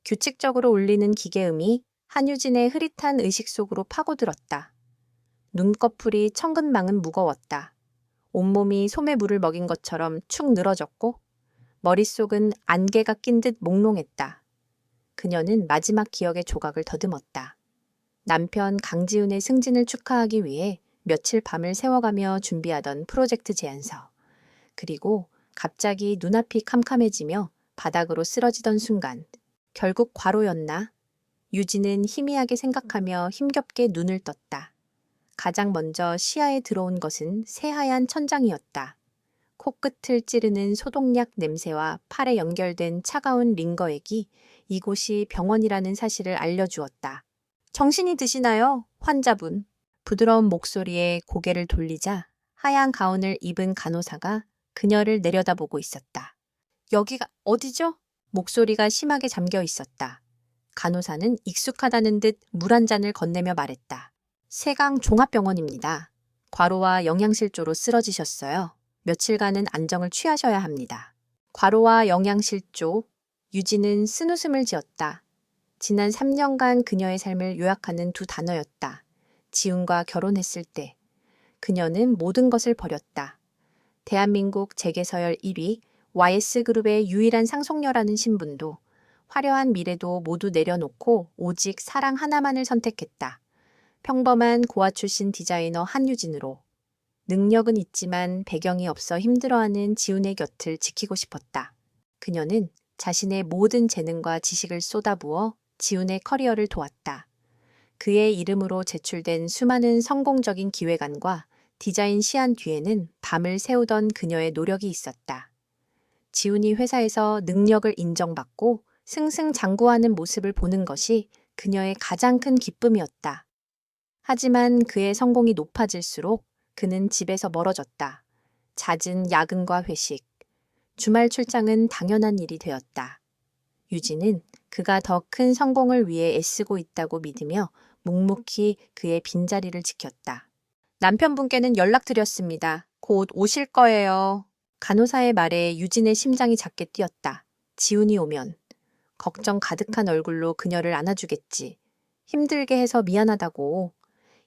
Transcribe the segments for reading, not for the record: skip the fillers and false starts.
규칙적으로 울리는 기계음이 한유진의 흐릿한 의식 속으로 파고들었다. 눈꺼풀이 천근만은 무거웠다. 온몸이 솜에 물을 먹인 것처럼 축 늘어졌고 머릿속은 안개가 낀 듯 몽롱했다. 그녀는 마지막 기억의 조각을 더듬었다. 남편 강지훈의 승진을 축하하기 위해 며칠 밤을 새워가며 준비하던 프로젝트 제안서. 그리고 갑자기 눈앞이 캄캄해지며 바닥으로 쓰러지던 순간 결국 과로였나? 유진은 희미하게 생각하며 힘겹게 눈을 떴다. 가장 먼저 시야에 들어온 것은 새하얀 천장이었다. 코끝을 찌르는 소독약 냄새와 팔에 연결된 차가운 링거액이 이곳이 병원이라는 사실을 알려주었다. 정신이 드시나요, 환자분? 부드러운 목소리에 고개를 돌리자 하얀 가운을 입은 간호사가 그녀를 내려다보고 있었다. 여기가 어디죠? 목소리가 심하게 잠겨 있었다. 간호사는 익숙하다는 듯 물 한 잔을 건네며 말했다. 세강 종합병원입니다. 과로와 영양실조로 쓰러지셨어요. 며칠간은 안정을 취하셔야 합니다. 과로와 영양실조, 유진은 쓴웃음을 지었다. 지난 3년간 그녀의 삶을 요약하는 두 단어였다. 지훈과 결혼했을 때 그녀는 모든 것을 버렸다. 대한민국 재계서열 1위, YS그룹의 유일한 상속녀라는 신분도 화려한 미래도 모두 내려놓고 오직 사랑 하나만을 선택했다. 평범한 고아 출신 디자이너 한유진으로. 능력은 있지만 배경이 없어 힘들어하는 지훈의 곁을 지키고 싶었다. 그녀는 자신의 모든 재능과 지식을 쏟아부어 지훈의 커리어를 도왔다. 그의 이름으로 제출된 수많은 성공적인 기획안과 디자인 시안 뒤에는 밤을 새우던 그녀의 노력이 있었다. 지훈이 회사에서 능력을 인정받고 승승장구하는 모습을 보는 것이 그녀의 가장 큰 기쁨이었다. 하지만 그의 성공이 높아질수록 그는 집에서 멀어졌다. 잦은 야근과 회식, 주말 출장은 당연한 일이 되었다. 유진은 그가 더 큰 성공을 위해 애쓰고 있다고 믿으며 묵묵히 그의 빈자리를 지켰다. 남편분께는 연락드렸습니다. 곧 오실 거예요. 간호사의 말에 유진의 심장이 작게 뛰었다. 지훈이 오면 걱정 가득한 얼굴로 그녀를 안아주겠지. 힘들게 해서 미안하다고.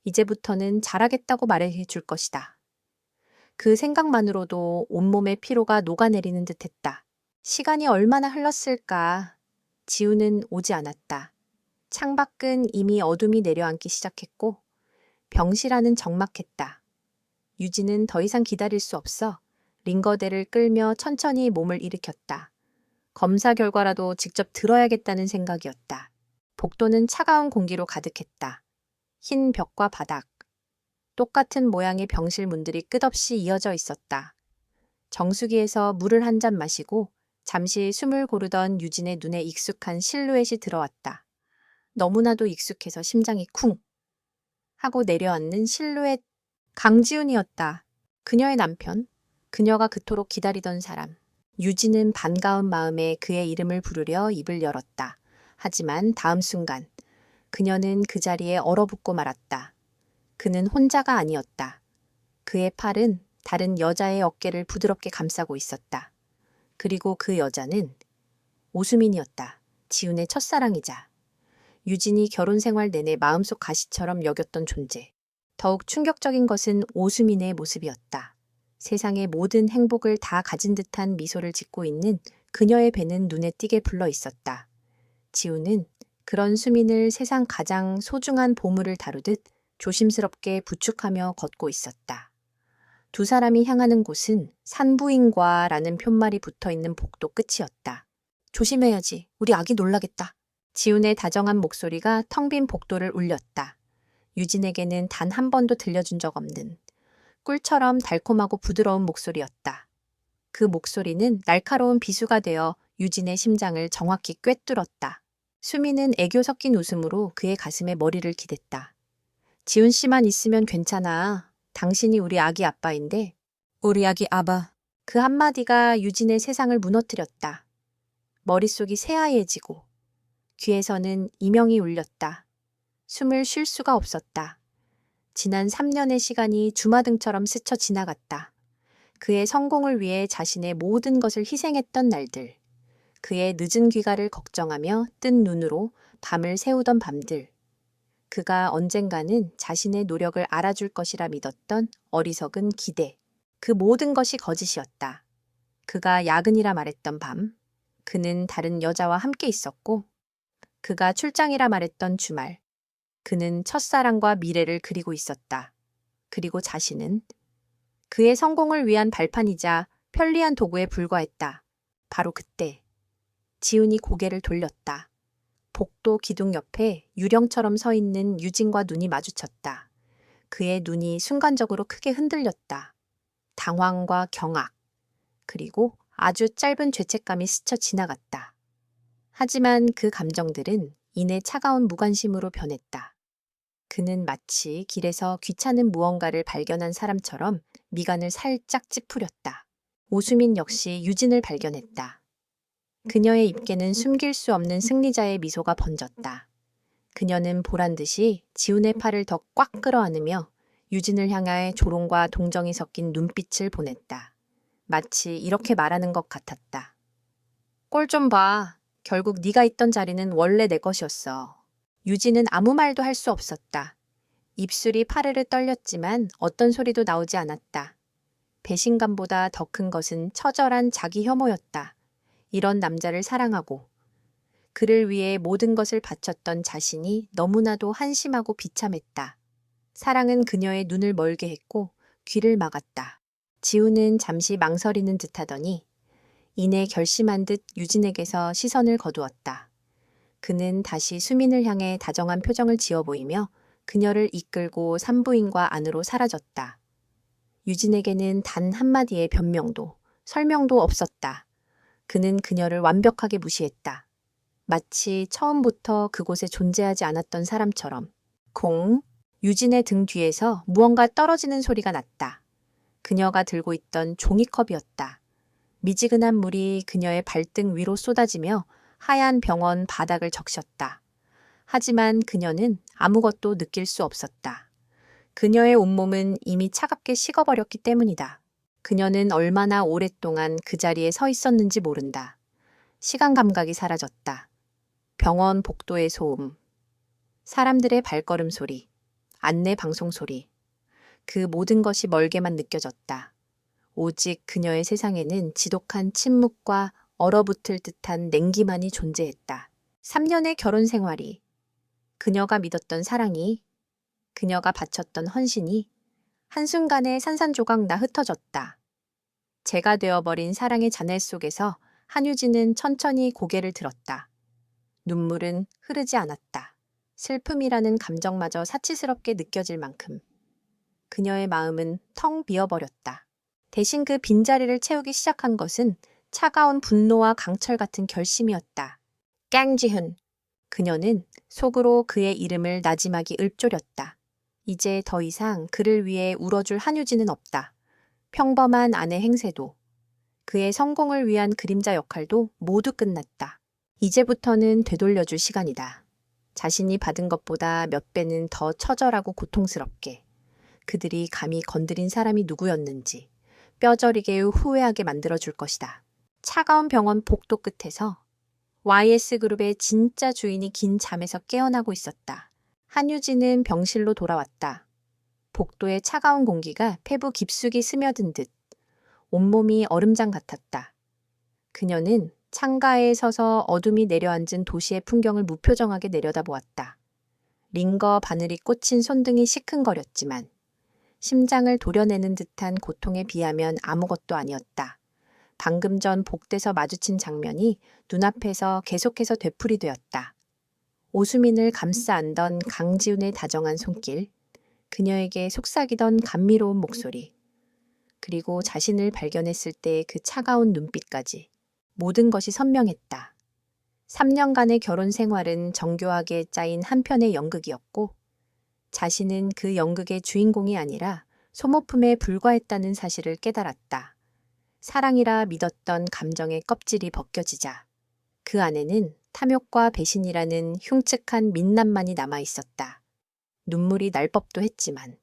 이제부터는 잘하겠다고 말해줄 것이다. 그 생각만으로도 온몸의 피로가 녹아내리는 듯했다. 시간이 얼마나 흘렀을까. 지훈은 오지 않았다. 창밖은 이미 어둠이 내려앉기 시작했고 병실안은 적막했다. 유진은 더 이상 기다릴 수 없어 링거대를 끌며 천천히 몸을 일으켰다. 검사 결과라도 직접 들어야겠다는 생각이었다. 복도는 차가운 공기로 가득했다. 흰 벽과 바닥, 똑같은 모양의 병실 문들이 끝없이 이어져 있었다. 정수기에서 물을 한 잔 마시고 잠시 숨을 고르던 유진의 눈에 익숙한 실루엣이 들어왔다. 너무나도 익숙해서 심장이 쿵 하고 내려앉는 실루엣. 강지훈이었다. 그녀의 남편, 그녀가 그토록 기다리던 사람. 유진은 반가운 마음에 그의 이름을 부르려 입을 열었다. 하지만 다음 순간 그녀는 그 자리에 얼어붙고 말았다. 그는 혼자가 아니었다. 그의 팔은 다른 여자의 어깨를 부드럽게 감싸고 있었다. 그리고 그 여자는 오수민이었다. 지훈의 첫사랑이자 유진이 결혼 생활 내내 마음속 가시처럼 여겼던 존재. 더욱 충격적인 것은 오수민의 모습이었다. 세상의 모든 행복을 다 가진 듯한 미소를 짓고 있는 그녀의 배는 눈에 띄게 불러 있었다. 지훈은 그런 수민을 세상 가장 소중한 보물을 다루듯 조심스럽게 부축하며 걷고 있었다. 두 사람이 향하는 곳은 산부인과라는 푯말이 붙어있는 복도 끝이었다. 조심해야지. 우리 아기 놀라겠다. 지훈의 다정한 목소리가 텅 빈 복도를 울렸다. 유진에게는 단 한 번도 들려준 적 없는 꿀처럼 달콤하고 부드러운 목소리였다. 그 목소리는 날카로운 비수가 되어 유진의 심장을 정확히 꿰뚫었다. 수미는 애교 섞인 웃음으로 그의 가슴에 머리를 기댔다. 지훈 씨만 있으면 괜찮아. 당신이 우리 아기 아빠인데. 우리 아기 아바. 그 한마디가 유진의 세상을 무너뜨렸다. 머릿속이 새하얘지고 귀에서는 이명이 울렸다. 숨을 쉴 수가 없었다. 지난 3년의 시간이 주마등처럼 스쳐 지나갔다. 그의 성공을 위해 자신의 모든 것을 희생했던 날들. 그의 늦은 귀가를 걱정하며 뜬 눈으로 밤을 새우던 밤들. 그가 언젠가는 자신의 노력을 알아줄 것이라 믿었던 어리석은 기대. 그 모든 것이 거짓이었다. 그가 야근이라 말했던 밤. 그는 다른 여자와 함께 있었고, 그가 출장이라 말했던 주말. 그는 첫사랑과 미래를 그리고 있었다. 그리고 자신은 그의 성공을 위한 발판이자 편리한 도구에 불과했다. 바로 그때 지훈이 고개를 돌렸다. 복도 기둥 옆에 유령처럼 서 있는 유진과 눈이 마주쳤다. 그의 눈이 순간적으로 크게 흔들렸다. 당황과 경악, 그리고 아주 짧은 죄책감이 스쳐 지나갔다. 하지만 그 감정들은 이내 차가운 무관심으로 변했다. 그는 마치 길에서 귀찮은 무언가를 발견한 사람처럼 미간을 살짝 찌푸렸다. 오수민 역시 유진을 발견했다. 그녀의 입계는 숨길 수 없는 승리자의 미소가 번졌다. 그녀는 보란듯이 지훈의 팔을 더 꽉 끌어안으며 유진을 향해 조롱과 동정이 섞인 눈빛을 보냈다. 마치 이렇게 말하는 것 같았다. 꼴 좀 봐. 결국 네가 있던 자리는 원래 내 것이었어. 유진은 아무 말도 할 수 없었다. 입술이 파르르 떨렸지만 어떤 소리도 나오지 않았다. 배신감보다 더 큰 것은 처절한 자기 혐오였다. 이런 남자를 사랑하고 그를 위해 모든 것을 바쳤던 자신이 너무나도 한심하고 비참했다. 사랑은 그녀의 눈을 멀게 했고 귀를 막았다. 지우는 잠시 망설이는 듯하더니 이내 결심한 듯 유진에게서 시선을 거두었다. 그는 다시 수민을 향해 다정한 표정을 지어 보이며 그녀를 이끌고 산부인과 안으로 사라졌다. 유진에게는 단 한마디의 변명도 설명도 없었다. 그는 그녀를 완벽하게 무시했다. 마치 처음부터 그곳에 존재하지 않았던 사람처럼. 공, 유진의 등 뒤에서 무언가 떨어지는 소리가 났다. 그녀가 들고 있던 종이컵이었다. 미지근한 물이 그녀의 발등 위로 쏟아지며 하얀 병원 바닥을 적셨다. 하지만 그녀는 아무것도 느낄 수 없었다. 그녀의 온몸은 이미 차갑게 식어버렸기 때문이다. 그녀는 얼마나 오랫동안 그 자리에 서 있었는지 모른다. 시간 감각이 사라졌다. 병원 복도의 소음, 사람들의 발걸음 소리, 안내 방송 소리, 그 모든 것이 멀게만 느껴졌다. 오직 그녀의 세상에는 지독한 침묵과 얼어붙을 듯한 냉기만이 존재했다. 3년의 결혼 생활이, 그녀가 믿었던 사랑이, 그녀가 바쳤던 헌신이 한순간에 산산조각 나 흩어졌다. 재가 되어버린 사랑의 잔해 속에서 한유진은 천천히 고개를 들었다. 눈물은 흐르지 않았다. 슬픔이라는 감정마저 사치스럽게 느껴질 만큼. 그녀의 마음은 텅 비어버렸다. 대신 그 빈자리를 채우기 시작한 것은 차가운 분노와 강철 같은 결심이었다. 깡지훈. 그녀는 속으로 그의 이름을 나지막이 읊조렸다. 이제 더 이상 그를 위해 울어줄 한유진은 없다. 평범한 아내 행세도, 그의 성공을 위한 그림자 역할도 모두 끝났다. 이제부터는 되돌려줄 시간이다. 자신이 받은 것보다 몇 배는 더 처절하고 고통스럽게. 그들이 감히 건드린 사람이 누구였는지 뼈저리게 후회하게 만들어줄 것이다. 차가운 병원 복도 끝에서 YS그룹의 진짜 주인이 긴 잠에서 깨어나고 있었다. 한유진은 병실로 돌아왔다. 복도의 차가운 공기가 폐부 깊숙이 스며든 듯 온몸이 얼음장 같았다. 그녀는 창가에 서서 어둠이 내려앉은 도시의 풍경을 무표정하게 내려다보았다. 링거 바늘이 꽂힌 손등이 시큰거렸지만 심장을 도려내는 듯한 고통에 비하면 아무것도 아니었다. 방금 전 복대서 마주친 장면이 눈앞에서 계속해서 되풀이되었다. 오수민을 감싸 안던 강지훈의 다정한 손길, 그녀에게 속삭이던 감미로운 목소리, 그리고 자신을 발견했을 때의 그 차가운 눈빛까지 모든 것이 선명했다. 3년간의 결혼 생활은 정교하게 짜인 한 편의 연극이었고 자신은 그 연극의 주인공이 아니라 소모품에 불과했다는 사실을 깨달았다. 사랑이라 믿었던 감정의 껍질이 벗겨지자 그 안에는 탐욕과 배신이라는 흉측한 민낯만이 남아있었다. 눈물이 날 법도 했지만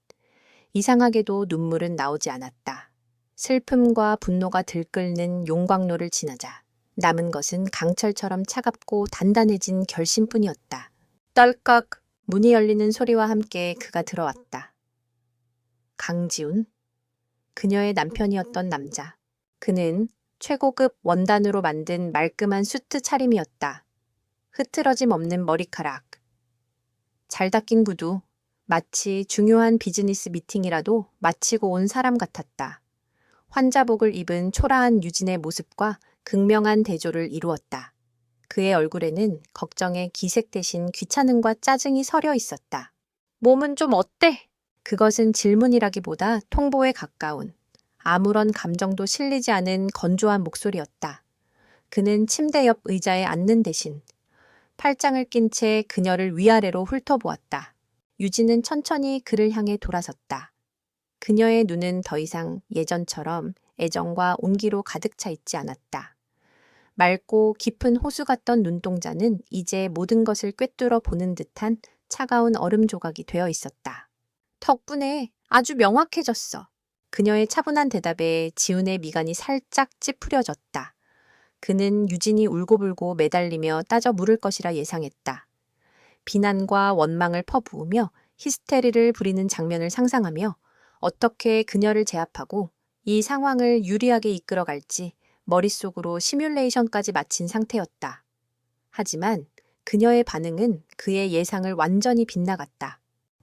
이상하게도 눈물은 나오지 않았다. 슬픔과 분노가 들끓는 용광로를 지나자 남은 것은 강철처럼 차갑고 단단해진 결심뿐이었다. 떨컥! 문이 열리는 소리와 함께 그가 들어왔다. 강지훈? 그녀의 남편이었던 남자. 그는 최고급 원단으로 만든 말끔한 수트 차림이었다. 흐트러짐 없는 머리카락. 잘 닦인 구두. 마치 중요한 비즈니스 미팅이라도 마치고 온 사람 같았다. 환자복을 입은 초라한 유진의 모습과 극명한 대조를 이루었다. 그의 얼굴에는 걱정의 기색 대신 귀찮음과 짜증이 서려 있었다. 몸은 좀 어때? 그것은 질문이라기보다 통보에 가까운 아무런 감정도 실리지 않은 건조한 목소리였다. 그는 침대 옆 의자에 앉는 대신 팔짱을 낀 채 그녀를 위아래로 훑어보았다. 유진은 천천히 그를 향해 돌아섰다. 그녀의 눈은 더 이상 예전처럼 애정과 온기로 가득 차 있지 않았다. 맑고 깊은 호수 같던 눈동자는 이제 모든 것을 꿰뚫어 보는 듯한 차가운 얼음 조각이 되어 있었다. 덕분에 아주 명확해졌어. 그녀의 차분한 대답에 지훈의 미간이 살짝 찌푸려졌다. 그는 유진이 울고불고 매달리며 따져 물을 것이라 예상했다. 비난과 원망을 퍼부으며 히스테리를 부리는 장면을 상상하며 어떻게 그녀를 제압하고 이 상황을 유리하게 이끌어갈지 머릿속으로 시뮬레이션까지 마친 상태였다. 하지만 그녀의 반응은 그의 예상을 완전히 빗나갔다.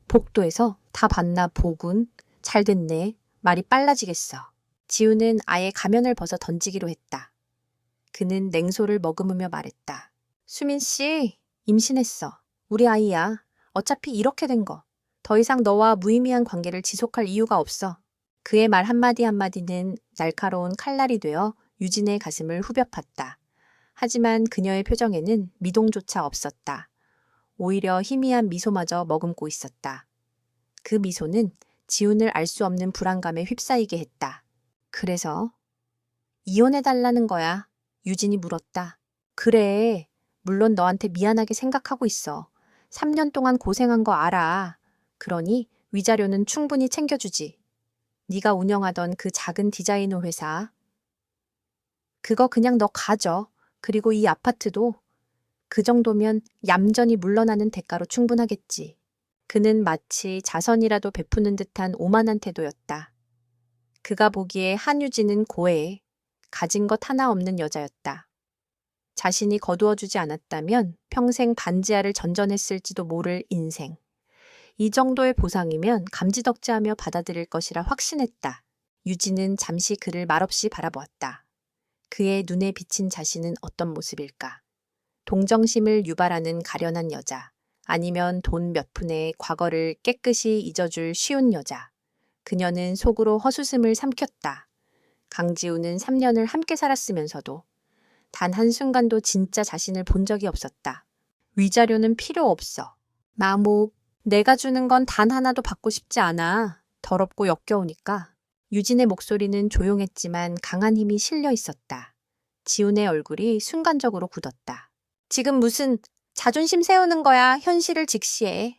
복도에서 다 봤나 보군. 잘 됐네. 말이 빨라지겠어. 지우는 아예 가면을 벗어 던지기로 했다. 그는 냉소를 머금으며 말했다. 수민 씨, 임신했어. 우리 아이야. 어차피 이렇게 된 거. 더 이상 너와 무의미한 관계를 지속할 이유가 없어. 그의 말 한마디 한마디는 날카로운 칼날이 되어 유진의 가슴을 후벼 팠다. 하지만 그녀의 표정에는 미동조차 없었다. 오히려 희미한 미소마저 머금고 있었다. 그 미소는 지훈을 알 수 없는 불안감에 휩싸이게 했다. 그래서 이혼해달라는 거야. 유진이 물었다. 그래. 물론 너한테 미안하게 생각하고 있어. 3년 동안 고생한 거 알아. 그러니 위자료는 충분히 챙겨주지. 네가 운영하던 그 작은 디자이너 회사. 그거 그냥 너 가져. 그리고 이 아파트도 그 정도면 얌전히 물러나는 대가로 충분하겠지. 그는 마치 자선이라도 베푸는 듯한 오만한 태도였다. 그가 보기에 한유진은 고해, 가진 것 하나 없는 여자였다. 자신이 거두어주지 않았다면 평생 반지하를 전전했을지도 모를 인생. 이 정도의 보상이면 감지덕지하며 받아들일 것이라 확신했다. 유진은 잠시 그를 말없이 바라보았다. 그의 눈에 비친 자신은 어떤 모습일까? 동정심을 유발하는 가련한 여자, 아니면 돈 몇 푼에 과거를 깨끗이 잊어줄 쉬운 여자. 그녀는 속으로 헛웃음을 삼켰다. 강지우는 3년을 함께 살았으면서도 단 한순간도 진짜 자신을 본 적이 없었다. 위자료는 필요 없어. 마목, 내가 주는 건 단 하나도 받고 싶지 않아. 더럽고 역겨우니까. 유진의 목소리는 조용했지만 강한 힘이 실려 있었다. 지훈의 얼굴이 순간적으로 굳었다. 지금 무슨 자존심 세우는 거야. 현실을 직시해.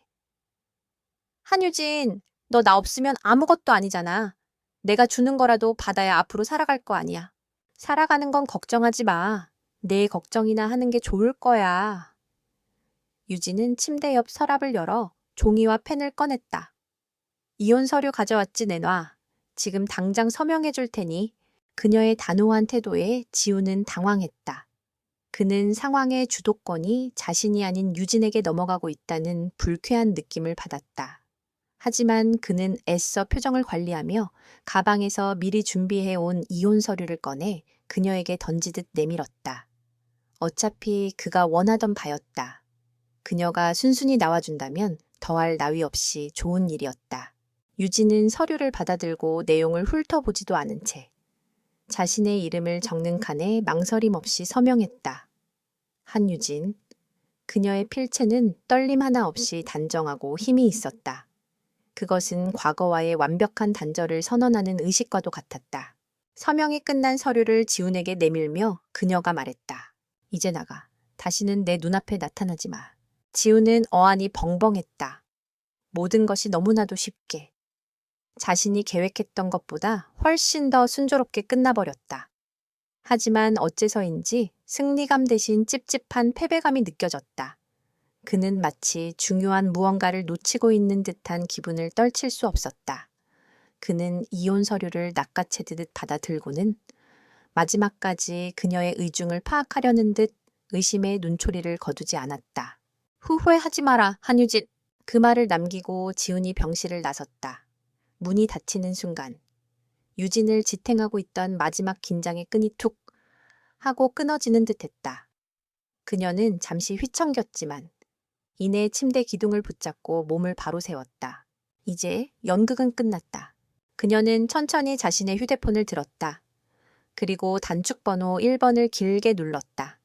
한유진, 너 나 없으면 아무것도 아니잖아. 내가 주는 거라도 받아야 앞으로 살아갈 거 아니야. 살아가는 건 걱정하지 마. 내 걱정이나 하는 게 좋을 거야. 유진은 침대 옆 서랍을 열어 종이와 펜을 꺼냈다. 이혼 서류 가져왔지 내놔. 지금 당장 서명해 줄 테니. 그녀의 단호한 태도에 지우는 당황했다. 그는 상황의 주도권이 자신이 아닌 유진에게 넘어가고 있다는 불쾌한 느낌을 받았다. 하지만 그는 애써 표정을 관리하며 가방에서 미리 준비해 온 이혼 서류를 꺼내 그녀에게 던지듯 내밀었다. 어차피 그가 원하던 바였다. 그녀가 순순히 나와준다면 더할 나위 없이 좋은 일이었다. 유진은 서류를 받아들고 내용을 훑어보지도 않은 채 자신의 이름을 적는 칸에 망설임 없이 서명했다. 한유진. 그녀의 필체는 떨림 하나 없이 단정하고 힘이 있었다. 그것은 과거와의 완벽한 단절을 선언하는 의식과도 같았다. 서명이 끝난 서류를 지훈에게 내밀며 그녀가 말했다. 이제 나가. 다시는 내 눈앞에 나타나지 마. 지훈은 어안이 벙벙했다. 모든 것이 너무나도 쉽게. 자신이 계획했던 것보다 훨씬 더 순조롭게 끝나버렸다. 하지만 어째서인지 승리감 대신 찝찝한 패배감이 느껴졌다. 그는 마치 중요한 무언가를 놓치고 있는 듯한 기분을 떨칠 수 없었다. 그는 이혼 서류를 낚아채듯 받아들고는 마지막까지 그녀의 의중을 파악하려는 듯 의심의 눈초리를 거두지 않았다. 후회하지 마라, 한유진. 그 말을 남기고 지훈이 병실을 나섰다. 문이 닫히는 순간 유진을 지탱하고 있던 마지막 긴장의 끈이 툭 하고 끊어지는 듯했다. 그녀는 잠시 휘청겼지만 이내 침대 기둥을 붙잡고 몸을 바로 세웠다. 이제 연극은 끝났다. 그녀는 천천히 자신의 휴대폰을 들었다. 그리고 단축번호 1번을 길게 눌렀다.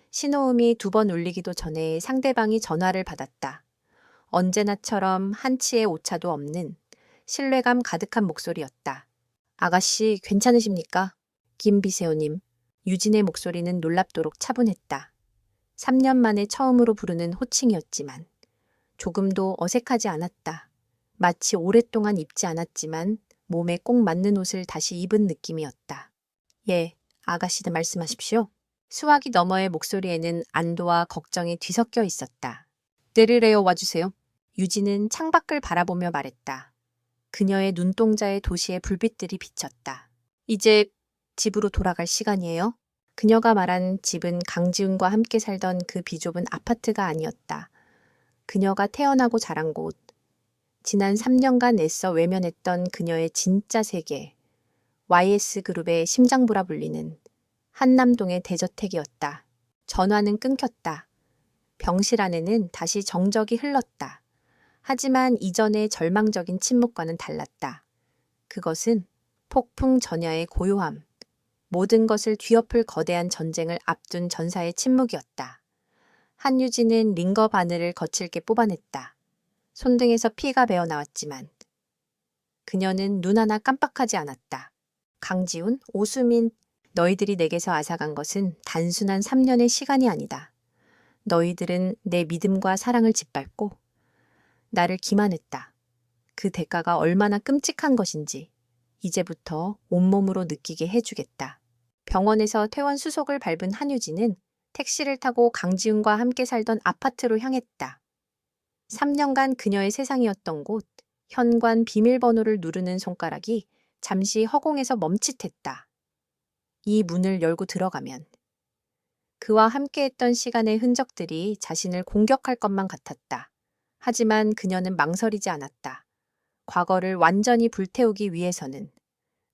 신호음이 2번 울리기도 전에 상대방이 전화를 받았다. 언제나처럼 한치의 오차도 없는 신뢰감 가득한 목소리였다. 아가씨, 괜찮으십니까? 김비세오님. 유진의 목소리는 놀랍도록 차분했다. 3년 만에 처음으로 부르는 호칭이었지만 조금도 어색하지 않았다. 마치 오랫동안 입지 않았지만 몸에 꼭 맞는 옷을 다시 입은 느낌이었다. 예, 아가씨들 말씀하십시오. 수화기 너머의 목소리에는 안도와 걱정이 뒤섞여 있었다. 내리래요, 와주세요. 유진은 창밖을 바라보며 말했다. 그녀의 눈동자에 도시의 불빛들이 비쳤다. 이제 집으로 돌아갈 시간이에요? 그녀가 말한 집은 강지훈과 함께 살던 그 비좁은 아파트가 아니었다. 그녀가 태어나고 자란 곳, 지난 3년간 애써 외면했던 그녀의 진짜 세계, YS그룹의 심장부라 불리는 한남동의 대저택이었다. 전화는 끊겼다. 병실 안에는 다시 정적이 흘렀다. 하지만 이전의 절망적인 침묵과는 달랐다. 그것은 폭풍 전야의 고요함, 모든 것을 뒤엎을 거대한 전쟁을 앞둔 전사의 침묵이었다. 한유진은 링거 바늘을 거칠게 뽑아냈다. 손등에서 피가 배어 나왔지만 그녀는 눈 하나 깜빡하지 않았다. 강지훈, 오수민, 너희들이 내게서 앗아간 것은 단순한 3년의 시간이 아니다. 너희들은 내 믿음과 사랑을 짓밟고 나를 기만했다. 그 대가가 얼마나 끔찍한 것인지 이제부터 온몸으로 느끼게 해주겠다. 병원에서 퇴원 수속을 밟은 한유진은 택시를 타고 강지훈과 함께 살던 아파트로 향했다. 3년간 그녀의 세상이었던 곳, 현관 비밀번호를 누르는 손가락이 잠시 허공에서 멈칫했다. 이 문을 열고 들어가면 그와 함께했던 시간의 흔적들이 자신을 공격할 것만 같았다. 하지만 그녀는 망설이지 않았다. 과거를 완전히 불태우기 위해서는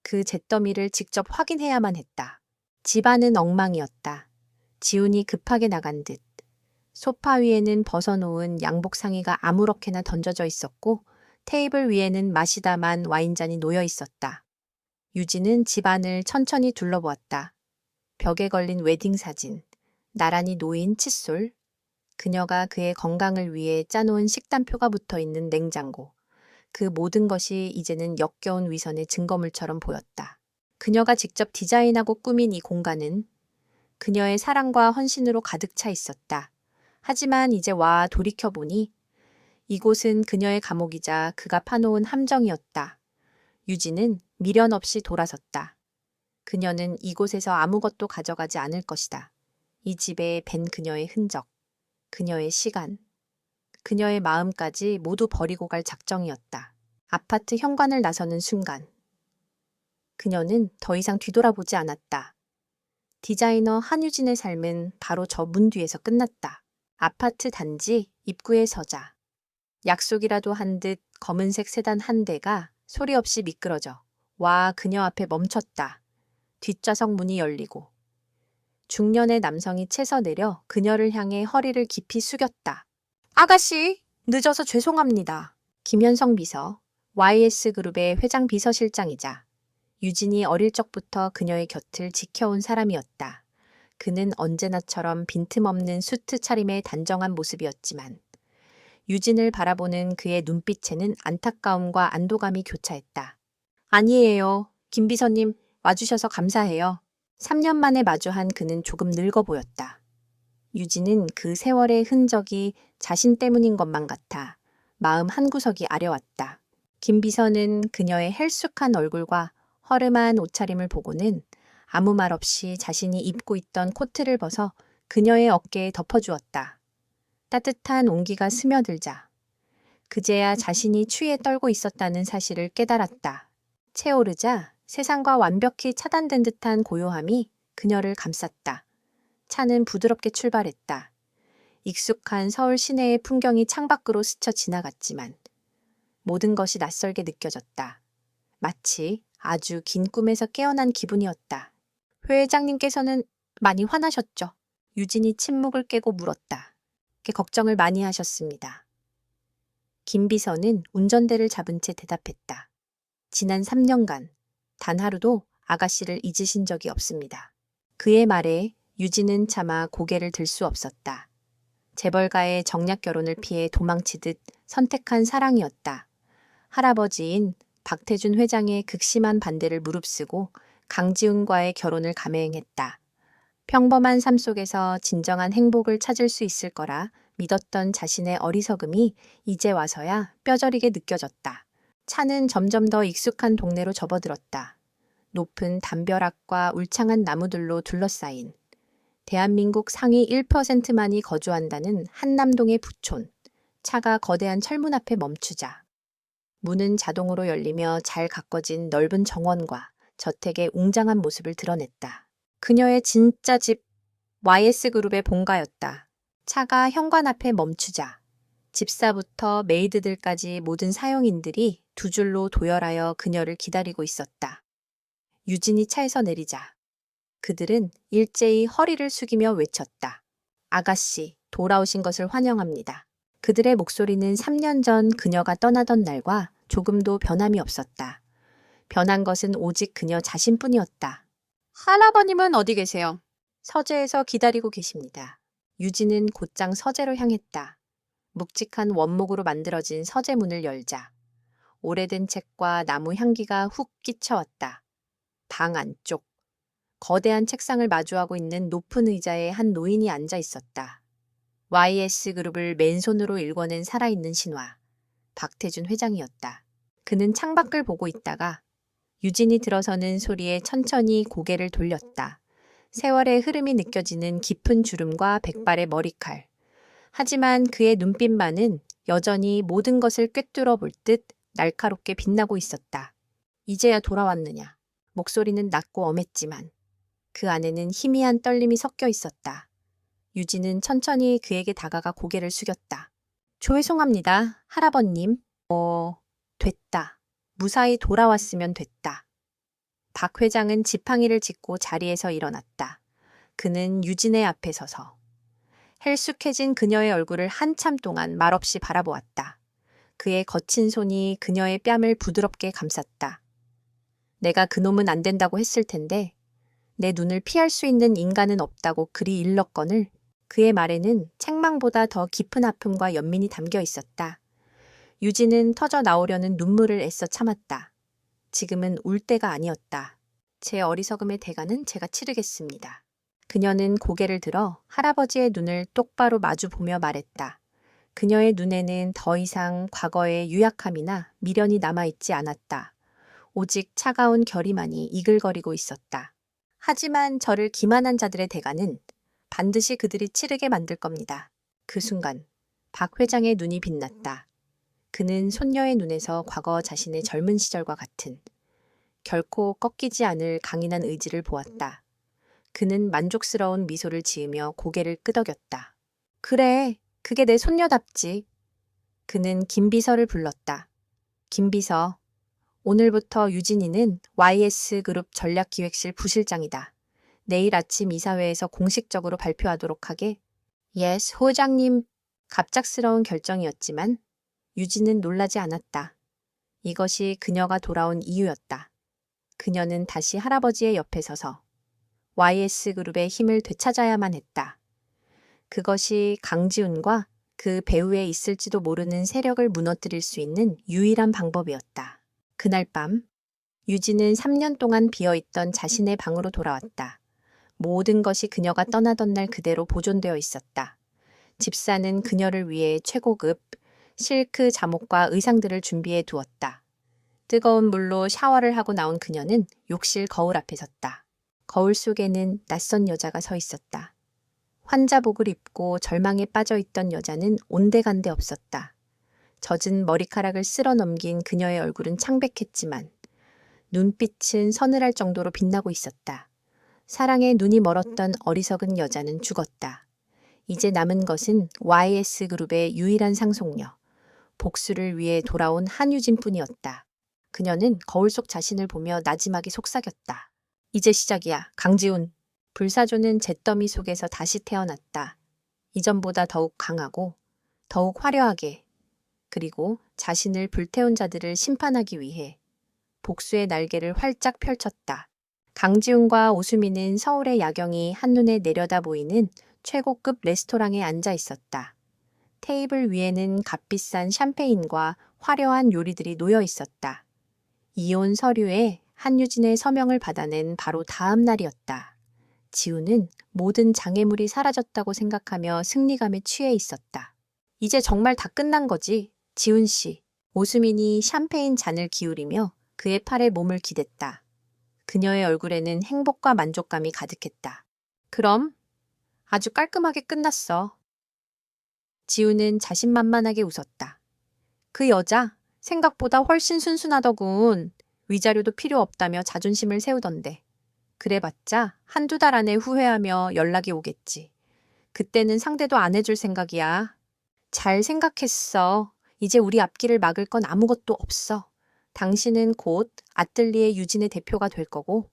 그 잿더미를 직접 확인해야만 했다. 집안은 엉망이었다. 지훈이 급하게 나간 듯. 소파 위에는 벗어놓은 양복 상의가 아무렇게나 던져져 있었고 테이블 위에는 마시다만 와인잔이 놓여 있었다. 유진은 집안을 천천히 둘러보았다. 벽에 걸린 웨딩 사진, 나란히 놓인 칫솔, 그녀가 그의 건강을 위해 짜놓은 식단표가 붙어있는 냉장고. 그 모든 것이 이제는 역겨운 위선의 증거물처럼 보였다. 그녀가 직접 디자인하고 꾸민 이 공간은 그녀의 사랑과 헌신으로 가득 차 있었다. 하지만 이제 와 돌이켜보니 이곳은 그녀의 감옥이자 그가 파놓은 함정이었다. 유진은 미련 없이 돌아섰다. 그녀는 이곳에서 아무것도 가져가지 않을 것이다. 이 집에 밴 그녀의 흔적, 그녀의 시간, 그녀의 마음까지 모두 버리고 갈 작정이었다. 아파트 현관을 나서는 순간 그녀는 더 이상 뒤돌아보지 않았다. 디자이너 한유진의 삶은 바로 저 문 뒤에서 끝났다. 아파트 단지 입구에 서자 약속이라도 한 듯 검은색 세단 한 대가 소리 없이 미끄러져 와 그녀 앞에 멈췄다. 뒷좌석 문이 열리고 중년의 남성이 채서 내려 그녀를 향해 허리를 깊이 숙였다. 아가씨, 늦어서 죄송합니다. 김현성 비서, YS그룹의 회장 비서실장이자 유진이 어릴 적부터 그녀의 곁을 지켜온 사람이었다. 그는 언제나처럼 빈틈없는 수트 차림의 단정한 모습이었지만 유진을 바라보는 그의 눈빛에는 안타까움과 안도감이 교차했다. 아니에요. 김 비서님, 와주셔서 감사해요. 3년 만에 마주한 그는 조금 늙어 보였다. 유진은 그 세월의 흔적이 자신 때문인 것만 같아 마음 한구석이 아려왔다. 김 비서는 그녀의 헬쑥한 얼굴과 허름한 옷차림을 보고는 아무 말 없이 자신이 입고 있던 코트를 벗어 그녀의 어깨에 덮어주었다. 따뜻한 온기가 스며들자 그제야 자신이 추위에 떨고 있었다는 사실을 깨달았다. 채오르자 세상과 완벽히 차단된 듯한 고요함이 그녀를 감쌌다. 차는 부드럽게 출발했다. 익숙한 서울 시내의 풍경이 창밖으로 스쳐 지나갔지만 모든 것이 낯설게 느껴졌다. 마치 아주 긴 꿈에서 깨어난 기분이었다. 회 회장님께서는 많이 화나셨죠? 유진이 침묵을 깨고 물었다. 걱정을 많이 하셨습니다. 김 비서는 운전대를 잡은 채 대답했다. 지난 3년간 단 하루도 아가씨를 잊으신 적이 없습니다. 그의 말에 유진은 차마 고개를 들 수 없었다. 재벌가의 정략 결혼을 피해 도망치듯 선택한 사랑이었다. 할아버지인 박태준 회장의 극심한 반대를 무릅쓰고 강지훈과의 결혼을 감행했다. 평범한 삶 속에서 진정한 행복을 찾을 수 있을 거라 믿었던 자신의 어리석음이 이제 와서야 뼈저리게 느껴졌다. 차는 점점 더 익숙한 동네로 접어들었다. 높은 담벼락과 울창한 나무들로 둘러싸인 대한민국 상위 1%만이 거주한다는 한남동의 부촌. 차가 거대한 철문 앞에 멈추자 문은 자동으로 열리며 잘 가꿔진 넓은 정원과 저택의 웅장한 모습을 드러냈다. 그녀의 진짜 집 YS그룹의 본가였다. 차가 현관 앞에 멈추자 집사부터 메이드들까지 모든 사용인들이 두 줄로 도열하여 그녀를 기다리고 있었다. 유진이 차에서 내리자 그들은 일제히 허리를 숙이며 외쳤다. 아가씨, 돌아오신 것을 환영합니다. 그들의 목소리는 3년 전 그녀가 떠나던 날과 조금도 변함이 없었다. 변한 것은 오직 그녀 자신뿐이었다. 할아버님은 어디 계세요? 서재에서 기다리고 계십니다. 유진은 곧장 서재로 향했다. 묵직한 원목으로 만들어진 서재 문을 열자 오래된 책과 나무 향기가 훅 끼쳐왔다. 방 안쪽 거대한 책상을 마주하고 있는 높은 의자에 한 노인이 앉아 있었다. YS그룹을 맨손으로 일궈낸 살아있는 신화, 박태준 회장이었다. 그는 창밖을 보고 있다가 유진이 들어서는 소리에 천천히 고개를 돌렸다. 세월의 흐름이 느껴지는 깊은 주름과 백발의 머리칼. 하지만 그의 눈빛만은 여전히 모든 것을 꿰뚫어 볼 듯 날카롭게 빛나고 있었다. 이제야 돌아왔느냐. 목소리는 낮고 엄했지만 그 안에는 희미한 떨림이 섞여 있었다. 유진은 천천히 그에게 다가가 고개를 숙였다. 죄송합니다, 할아버님. 됐다. 무사히 돌아왔으면 됐다. 박 회장은 지팡이를 짚고 자리에서 일어났다. 그는 유진의 앞에 서서 헬쑥해진 그녀의 얼굴을 한참 동안 말없이 바라보았다. 그의 거친 손이 그녀의 뺨을 부드럽게 감쌌다. 내가 그놈은 안 된다고 했을 텐데 내 눈을 피할 수 있는 인간은 없다고 그리 일렀거늘 그의 말에는 책망보다 더 깊은 아픔과 연민이 담겨 있었다. 유진은 터져 나오려는 눈물을 애써 참았다. 지금은 울 때가 아니었다. 제 어리석음의 대가는 제가 치르겠습니다. 그녀는 고개를 들어 할아버지의 눈을 똑바로 마주 보며 말했다. 그녀의 눈에는 더 이상 과거의 유약함이나 미련이 남아있지 않았다. 오직 차가운 결의만이 이글거리고 있었다. 하지만 저를 기만한 자들의 대가는 반드시 그들이 치르게 만들 겁니다. 그 순간 박 회장의 눈이 빛났다. 그는 손녀의 눈에서 과거 자신의 젊은 시절과 같은 결코 꺾이지 않을 강인한 의지를 보았다. 그는 만족스러운 미소를 지으며 고개를 끄덕였다. 그래, 그게 내 손녀답지. 그는 김비서를 불렀다. 김비서, 오늘부터 유진이는 YS그룹 전략기획실 부실장이다. 내일 아침 이사회에서 공식적으로 발표하도록 하게. 예스, 호장님. 갑작스러운 결정이었지만 유진은 놀라지 않았다. 이것이 그녀가 돌아온 이유였다. 그녀는 다시 할아버지의 옆에 서서 YS그룹의 힘을 되찾아야만 했다. 그것이 강지훈과 그 배후에 있을지도 모르는 세력을 무너뜨릴 수 있는 유일한 방법이었다. 그날 밤 유진은 3년 동안 비어있던 자신의 방으로 돌아왔다. 모든 것이 그녀가 떠나던 날 그대로 보존되어 있었다. 집사는 그녀를 위해 최고급 실크 잠옷과 의상들을 준비해 두었다. 뜨거운 물로 샤워를 하고 나온 그녀는 욕실 거울 앞에 섰다. 거울 속에는 낯선 여자가 서 있었다. 환자복을 입고 절망에 빠져 있던 여자는 온데간데 없었다. 젖은 머리카락을 쓸어 넘긴 그녀의 얼굴은 창백했지만 눈빛은 서늘할 정도로 빛나고 있었다. 사랑에 눈이 멀었던 어리석은 여자는 죽었다. 이제 남은 것은 YS그룹의 유일한 상속녀, 복수를 위해 돌아온 한유진뿐이었다. 그녀는 거울 속 자신을 보며 나지막이 속삭였다. 이제 시작이야, 강지훈. 불사조는 잿더미 속에서 다시 태어났다. 이전보다 더욱 강하고 더욱 화려하게, 그리고 자신을 불태운 자들을 심판하기 위해 복수의 날개를 활짝 펼쳤다. 강지훈과 오수미는 서울의 야경이 한눈에 내려다 보이는 최고급 레스토랑에 앉아 있었다. 테이블 위에는 값비싼 샴페인과 화려한 요리들이 놓여 있었다. 이혼 서류에 한유진의 서명을 받아낸 바로 다음 날이었다. 지우는 모든 장애물이 사라졌다고 생각하며 승리감에 취해 있었다. 이제 정말 다 끝난 거지, 지훈 씨. 오수민이 샴페인 잔을 기울이며 그의 팔에 몸을 기댔다. 그녀의 얼굴에는 행복과 만족감이 가득했다. 그럼 아주 깔끔하게 끝났어. 지우는 자신만만하게 웃었다. 그 여자 생각보다 훨씬 순순하더군. 위자료도 필요 없다며 자존심을 세우던데. 그래봤자 한두 달 안에 후회하며 연락이 오겠지. 그때는 상대도 안 해줄 생각이야. 잘 생각했어. 이제 우리 앞길을 막을 건 아무것도 없어. 당신은 곧 아뜰리에 유진의 대표가 될 거고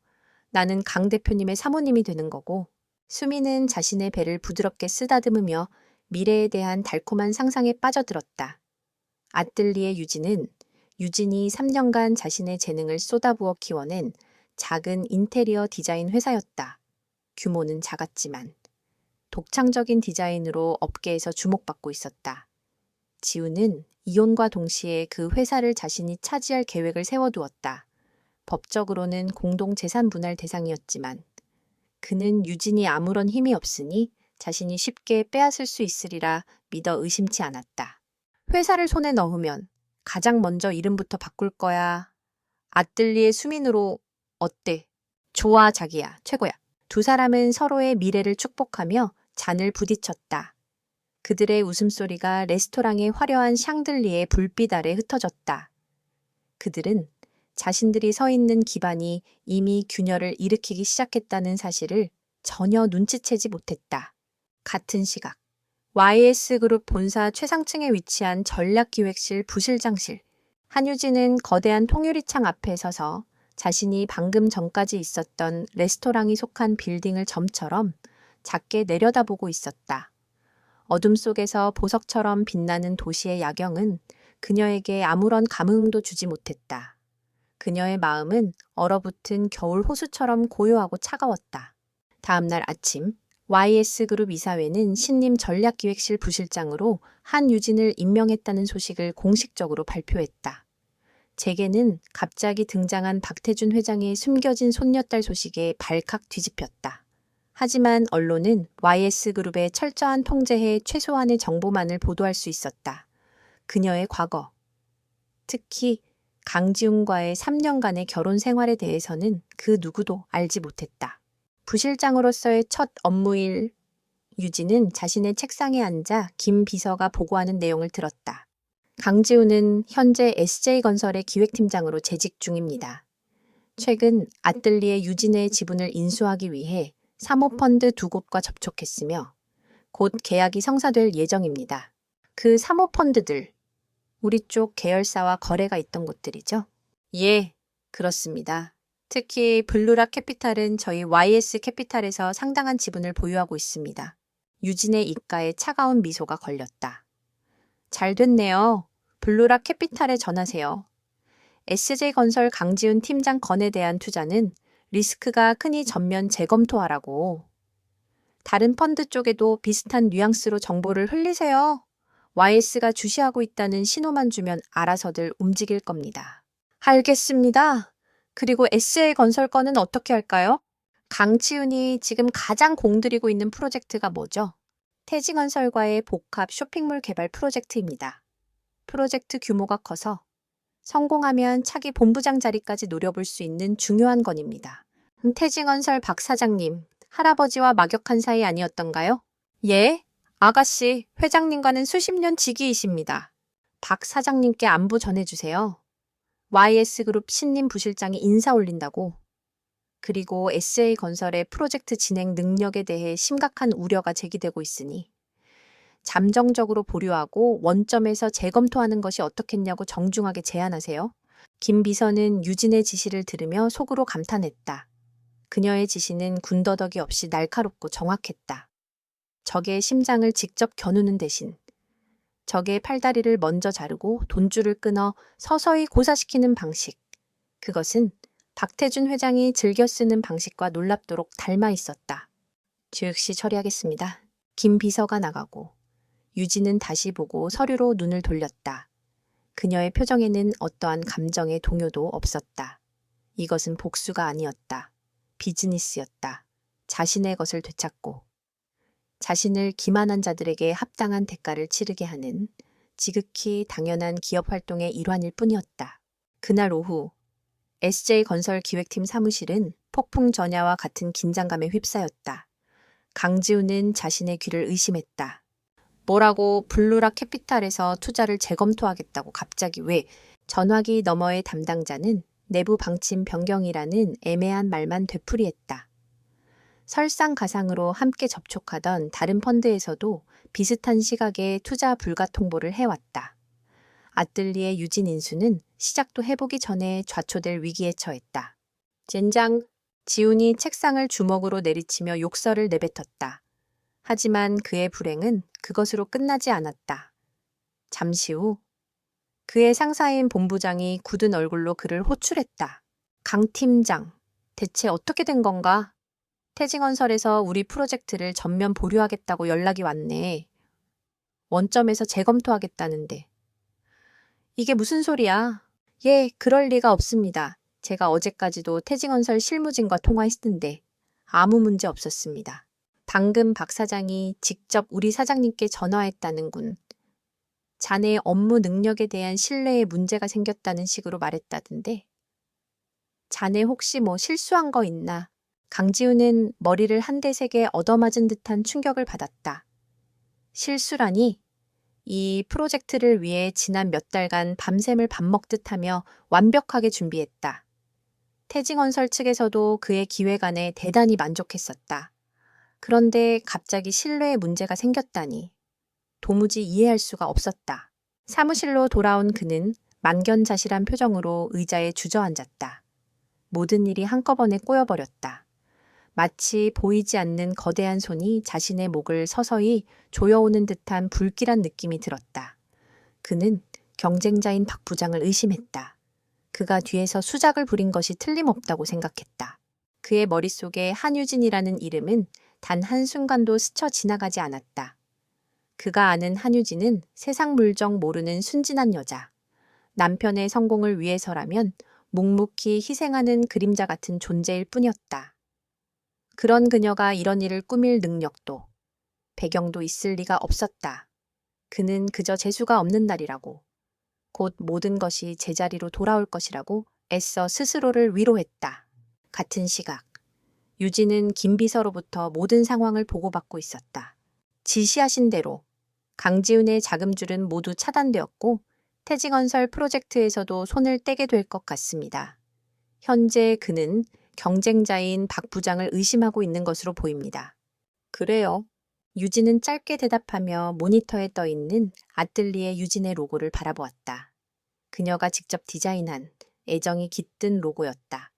나는 강 대표님의 사모님이 되는 거고. 수미는 자신의 배를 부드럽게 쓰다듬으며 미래에 대한 달콤한 상상에 빠져들었다. 아뜰리에 유진은 유진이 3년간 자신의 재능을 쏟아부어 키워낸 작은 인테리어 디자인 회사였다. 규모는 작았지만 독창적인 디자인으로 업계에서 주목받고 있었다. 지우는 이혼과 동시에 그 회사를 자신이 차지할 계획을 세워두었다. 법적으로는 공동재산 분할 대상이었지만 그는 유진이 아무런 힘이 없으니 자신이 쉽게 빼앗을 수 있으리라 믿어 의심치 않았다. 회사를 손에 넣으면 가장 먼저 이름부터 바꿀 거야. 아뜰리에 수민으로 어때? 좋아, 자기야. 최고야. 두 사람은 서로의 미래를 축복하며 잔을 부딪혔다. 그들의 웃음소리가 레스토랑의 화려한 샹들리에 불빛 아래 흩어졌다. 그들은 자신들이 서 있는 기반이 이미 균열을 일으키기 시작했다는 사실을 전혀 눈치채지 못했다. 같은 시각, YS그룹 본사 최상층에 위치한 전략기획실 부실장실. 한유진은 거대한 통유리창 앞에 서서 자신이 방금 전까지 있었던 레스토랑이 속한 빌딩을 점처럼 작게 내려다보고 있었다. 어둠 속에서 보석처럼 빛나는 도시의 야경은 그녀에게 아무런 감흥도 주지 못했다. 그녀의 마음은 얼어붙은 겨울 호수처럼 고요하고 차가웠다. 다음 날 아침, YS그룹 이사회는 신임 전략기획실 부실장으로 한유진을 임명했다는 소식을 공식적으로 발표했다. 재계는 갑자기 등장한 박태준 회장의 숨겨진 손녀딸 소식에 발칵 뒤집혔다. 하지만 언론은 YS그룹의 철저한 통제해 최소한의 정보만을 보도할 수 있었다. 그녀의 과거, 특히 강지훈과의 3년간의 결혼 생활에 대해서는 그 누구도 알지 못했다. 부실장으로서의 첫 업무일, 유진은 자신의 책상에 앉아 김 비서가 보고하는 내용을 들었다. 강지훈은 현재 SJ건설의 기획팀장으로 재직 중입니다. 최근 아뜰리에 유진의 지분을 인수하기 위해 사모펀드 2곳과 접촉했으며 곧 계약이 성사될 예정입니다. 그 사모펀드들, 우리 쪽 계열사와 거래가 있던 곳들이죠? 예, 그렇습니다. 특히 블루락 캐피탈은 저희 YS 캐피탈에서 상당한 지분을 보유하고 있습니다. 유진의 입가에 차가운 미소가 걸렸다. 잘 됐네요. 블루락 캐피탈에 전하세요. SJ건설 강지훈 팀장 건에 대한 투자는 리스크가 크니 전면 재검토하라고. 다른 펀드 쪽에도 비슷한 뉘앙스로 정보를 흘리세요. YS가 주시하고 있다는 신호만 주면 알아서들 움직일 겁니다. 알겠습니다. 그리고 SJ건설 건은 어떻게 할까요? 강치훈이 지금 가장 공들이고 있는 프로젝트가 뭐죠? 태지건설과의 복합 쇼핑몰 개발 프로젝트입니다. 프로젝트 규모가 커서 성공하면 차기 본부장 자리까지 노려볼 수 있는 중요한 건입니다. 태징건설 박 사장님, 할아버지와 막역한 사이 아니었던가요? 예, 아가씨, 회장님과는 수십 년 지기이십니다. 박 사장님께 안부 전해주세요. YS그룹 신림 부실장이 인사 올린다고. 그리고 SA건설의 프로젝트 진행 능력에 대해 심각한 우려가 제기되고 있으니 잠정적으로 보류하고 원점에서 재검토하는 것이 어떻겠냐고 정중하게 제안하세요. 김 비서는 유진의 지시를 들으며 속으로 감탄했다. 그녀의 지시는 군더더기 없이 날카롭고 정확했다. 적의 심장을 직접 겨누는 대신 적의 팔다리를 먼저 자르고 돈줄을 끊어 서서히 고사시키는 방식. 그것은 박태준 회장이 즐겨 쓰는 방식과 놀랍도록 닮아 있었다. 즉시 처리하겠습니다. 김 비서가 나가고 유진은 다시 보고 서류로 눈을 돌렸다. 그녀의 표정에는 어떠한 감정의 동요도 없었다. 이것은 복수가 아니었다. 비즈니스였다. 자신의 것을 되찾고 자신을 기만한 자들에게 합당한 대가를 치르게 하는 지극히 당연한 기업 활동의 일환일 뿐이었다. 그날 오후 SJ건설 기획팀 사무실은 폭풍 전야와 같은 긴장감에 휩싸였다. 강지우는 자신의 귀를 의심했다. 뭐라고 블루락 캐피탈에서 투자를 재검토하겠다고 갑자기 왜? 전화기 너머의 담당자는 내부 방침 변경이라는 애매한 말만 되풀이했다. 설상가상으로 함께 접촉하던 다른 펀드에서도 비슷한 시각에 투자 불가 통보를 해왔다. 아뜰리에 유진 인수는 시작도 해보기 전에 좌초될 위기에 처했다. 젠장, 지훈이 책상을 주먹으로 내리치며 욕설을 내뱉었다. 하지만 그의 불행은 그것으로 끝나지 않았다. 잠시 후 그의 상사인 본부장이 굳은 얼굴로 그를 호출했다. 강 팀장, 대체 어떻게 된 건가? 태징건설에서 우리 프로젝트를 전면 보류하겠다고 연락이 왔네. 원점에서 재검토하겠다는데. 이게 무슨 소리야? 예, 그럴 리가 없습니다. 제가 어제까지도 태징건설 실무진과 통화했는데 아무 문제 없었습니다. 방금 박 사장이 직접 우리 사장님께 전화했다는군. 자네 업무 능력에 대한 신뢰에 문제가 생겼다는 식으로 말했다던데. 자네 혹시 뭐 실수한 거 있나? 강지우는 머리를 한 대세게 얻어맞은 듯한 충격을 받았다. 실수라니? 이 프로젝트를 위해 지난 몇 달간 밤샘을 밥 먹듯 하며 완벽하게 준비했다. 태징건설 측에서도 그의 기획안에 대단히 만족했었다. 그런데 갑자기 신뢰에 문제가 생겼다니. 도무지 이해할 수가 없었다. 사무실로 돌아온 그는 만견자실한 표정으로 의자에 주저앉았다. 모든 일이 한꺼번에 꼬여버렸다. 마치 보이지 않는 거대한 손이 자신의 목을 서서히 조여오는 듯한 불길한 느낌이 들었다. 그는 경쟁자인 박 부장을 의심했다. 그가 뒤에서 수작을 부린 것이 틀림없다고 생각했다. 그의 머릿속에 한유진이라는 이름은 단 한순간도 스쳐 지나가지 않았다. 그가 아는 한유진은 세상 물정 모르는 순진한 여자. 남편의 성공을 위해서라면 묵묵히 희생하는 그림자 같은 존재일 뿐이었다. 그런 그녀가 이런 일을 꾸밀 능력도, 배경도 있을 리가 없었다. 그는 그저 재수가 없는 날이라고, 곧 모든 것이 제자리로 돌아올 것이라고 애써 스스로를 위로했다. 같은 시각, 유진은 김 비서로부터 모든 상황을 보고받고 있었다. 지시하신 대로 강지훈의 자금줄은 모두 차단되었고 태징건설 프로젝트에서도 손을 떼게 될 것 같습니다. 현재 그는 경쟁자인 박 부장을 의심하고 있는 것으로 보입니다. 그래요. 유진은 짧게 대답하며 모니터에 떠있는 아뜰리에 유진의 로고를 바라보았다. 그녀가 직접 디자인한 애정이 깃든 로고였다.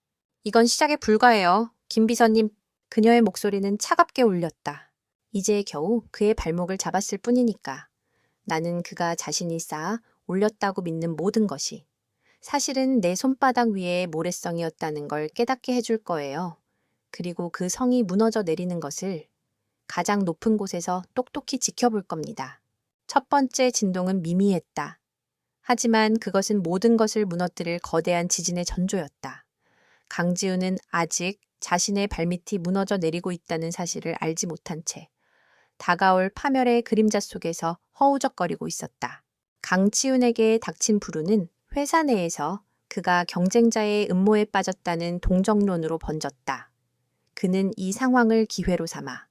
이건 시작에 불과해요. 김 비서님. 그녀의 목소리는 차갑게 울렸다. 이제 겨우 그의 발목을 잡았을 뿐이니까. 나는 그가 자신이 쌓아 올렸다고 믿는 모든 것이 사실은 내 손바닥 위에 모래성이었다는 걸 깨닫게 해줄 거예요. 그리고 그 성이 무너져 내리는 것을 가장 높은 곳에서 똑똑히 지켜볼 겁니다. 첫 번째 진동은 미미했다. 하지만 그것은 모든 것을 무너뜨릴 거대한 지진의 전조였다. 강지우는 아직 자신의 발밑이 무너져 내리고 있다는 사실을 알지 못한 채 다가올 파멸의 그림자 속에서 허우적거리고 있었다. 강지훈에게 닥친 불운은 회사 내에서 그가 경쟁자의 음모에 빠졌다는 동정론으로 번졌다. 그는 이 상황을 기회로 삼아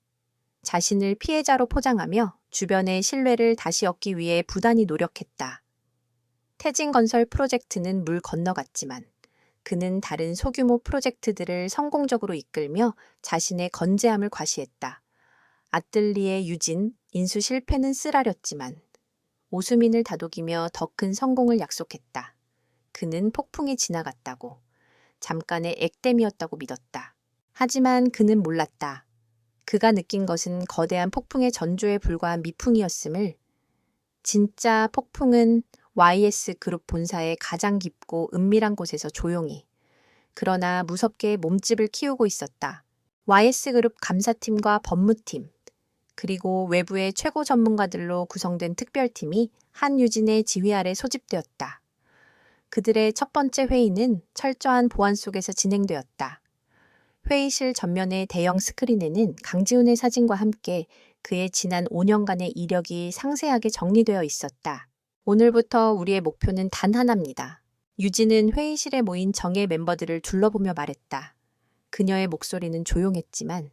자신을 피해자로 포장하며 주변의 신뢰를 다시 얻기 위해 부단히 노력했다. 태진건설 프로젝트는 물 건너갔지만 그는 다른 소규모 프로젝트들을 성공적으로 이끌며 자신의 건재함을 과시했다. 아뜰리에 유진, 인수 실패는 쓰라렸지만 오수민을 다독이며 더 큰 성공을 약속했다. 그는 폭풍이 지나갔다고, 잠깐의 액땜이었다고 믿었다. 하지만 그는 몰랐다. 그가 느낀 것은 거대한 폭풍의 전조에 불과한 미풍이었음을. 진짜 폭풍은 YS그룹 본사의 가장 깊고 은밀한 곳에서 조용히, 그러나 무섭게 몸집을 키우고 있었다. YS그룹 감사팀과 법무팀, 그리고 외부의 최고 전문가들로 구성된 특별팀이 한유진의 지휘 아래 소집되었다. 그들의 첫 번째 회의는 철저한 보안 속에서 진행되었다. 회의실 전면의 대형 스크린에는 강지훈의 사진과 함께 그의 지난 5년간의 이력이 상세하게 정리되어 있었다. 오늘부터 우리의 목표는 단 하나입니다. 유진은 회의실에 모인 정예 멤버들을 둘러보며 말했다. 그녀의 목소리는 조용했지만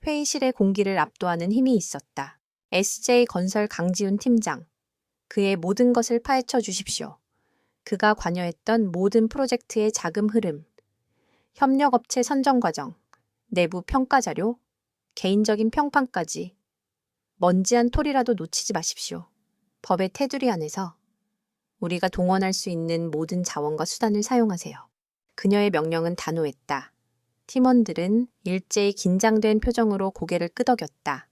회의실의 공기를 압도하는 힘이 있었다. SJ건설 강지훈 팀장, 그의 모든 것을 파헤쳐 주십시오. 그가 관여했던 모든 프로젝트의 자금 흐름, 협력업체 선정 과정, 내부 평가 자료, 개인적인 평판까지 먼지 한 톨이라도 놓치지 마십시오. 법의 테두리 안에서 우리가 동원할 수 있는 모든 자원과 수단을 사용하세요. 그녀의 명령은 단호했다. 팀원들은 일제히 긴장된 표정으로 고개를 끄덕였다.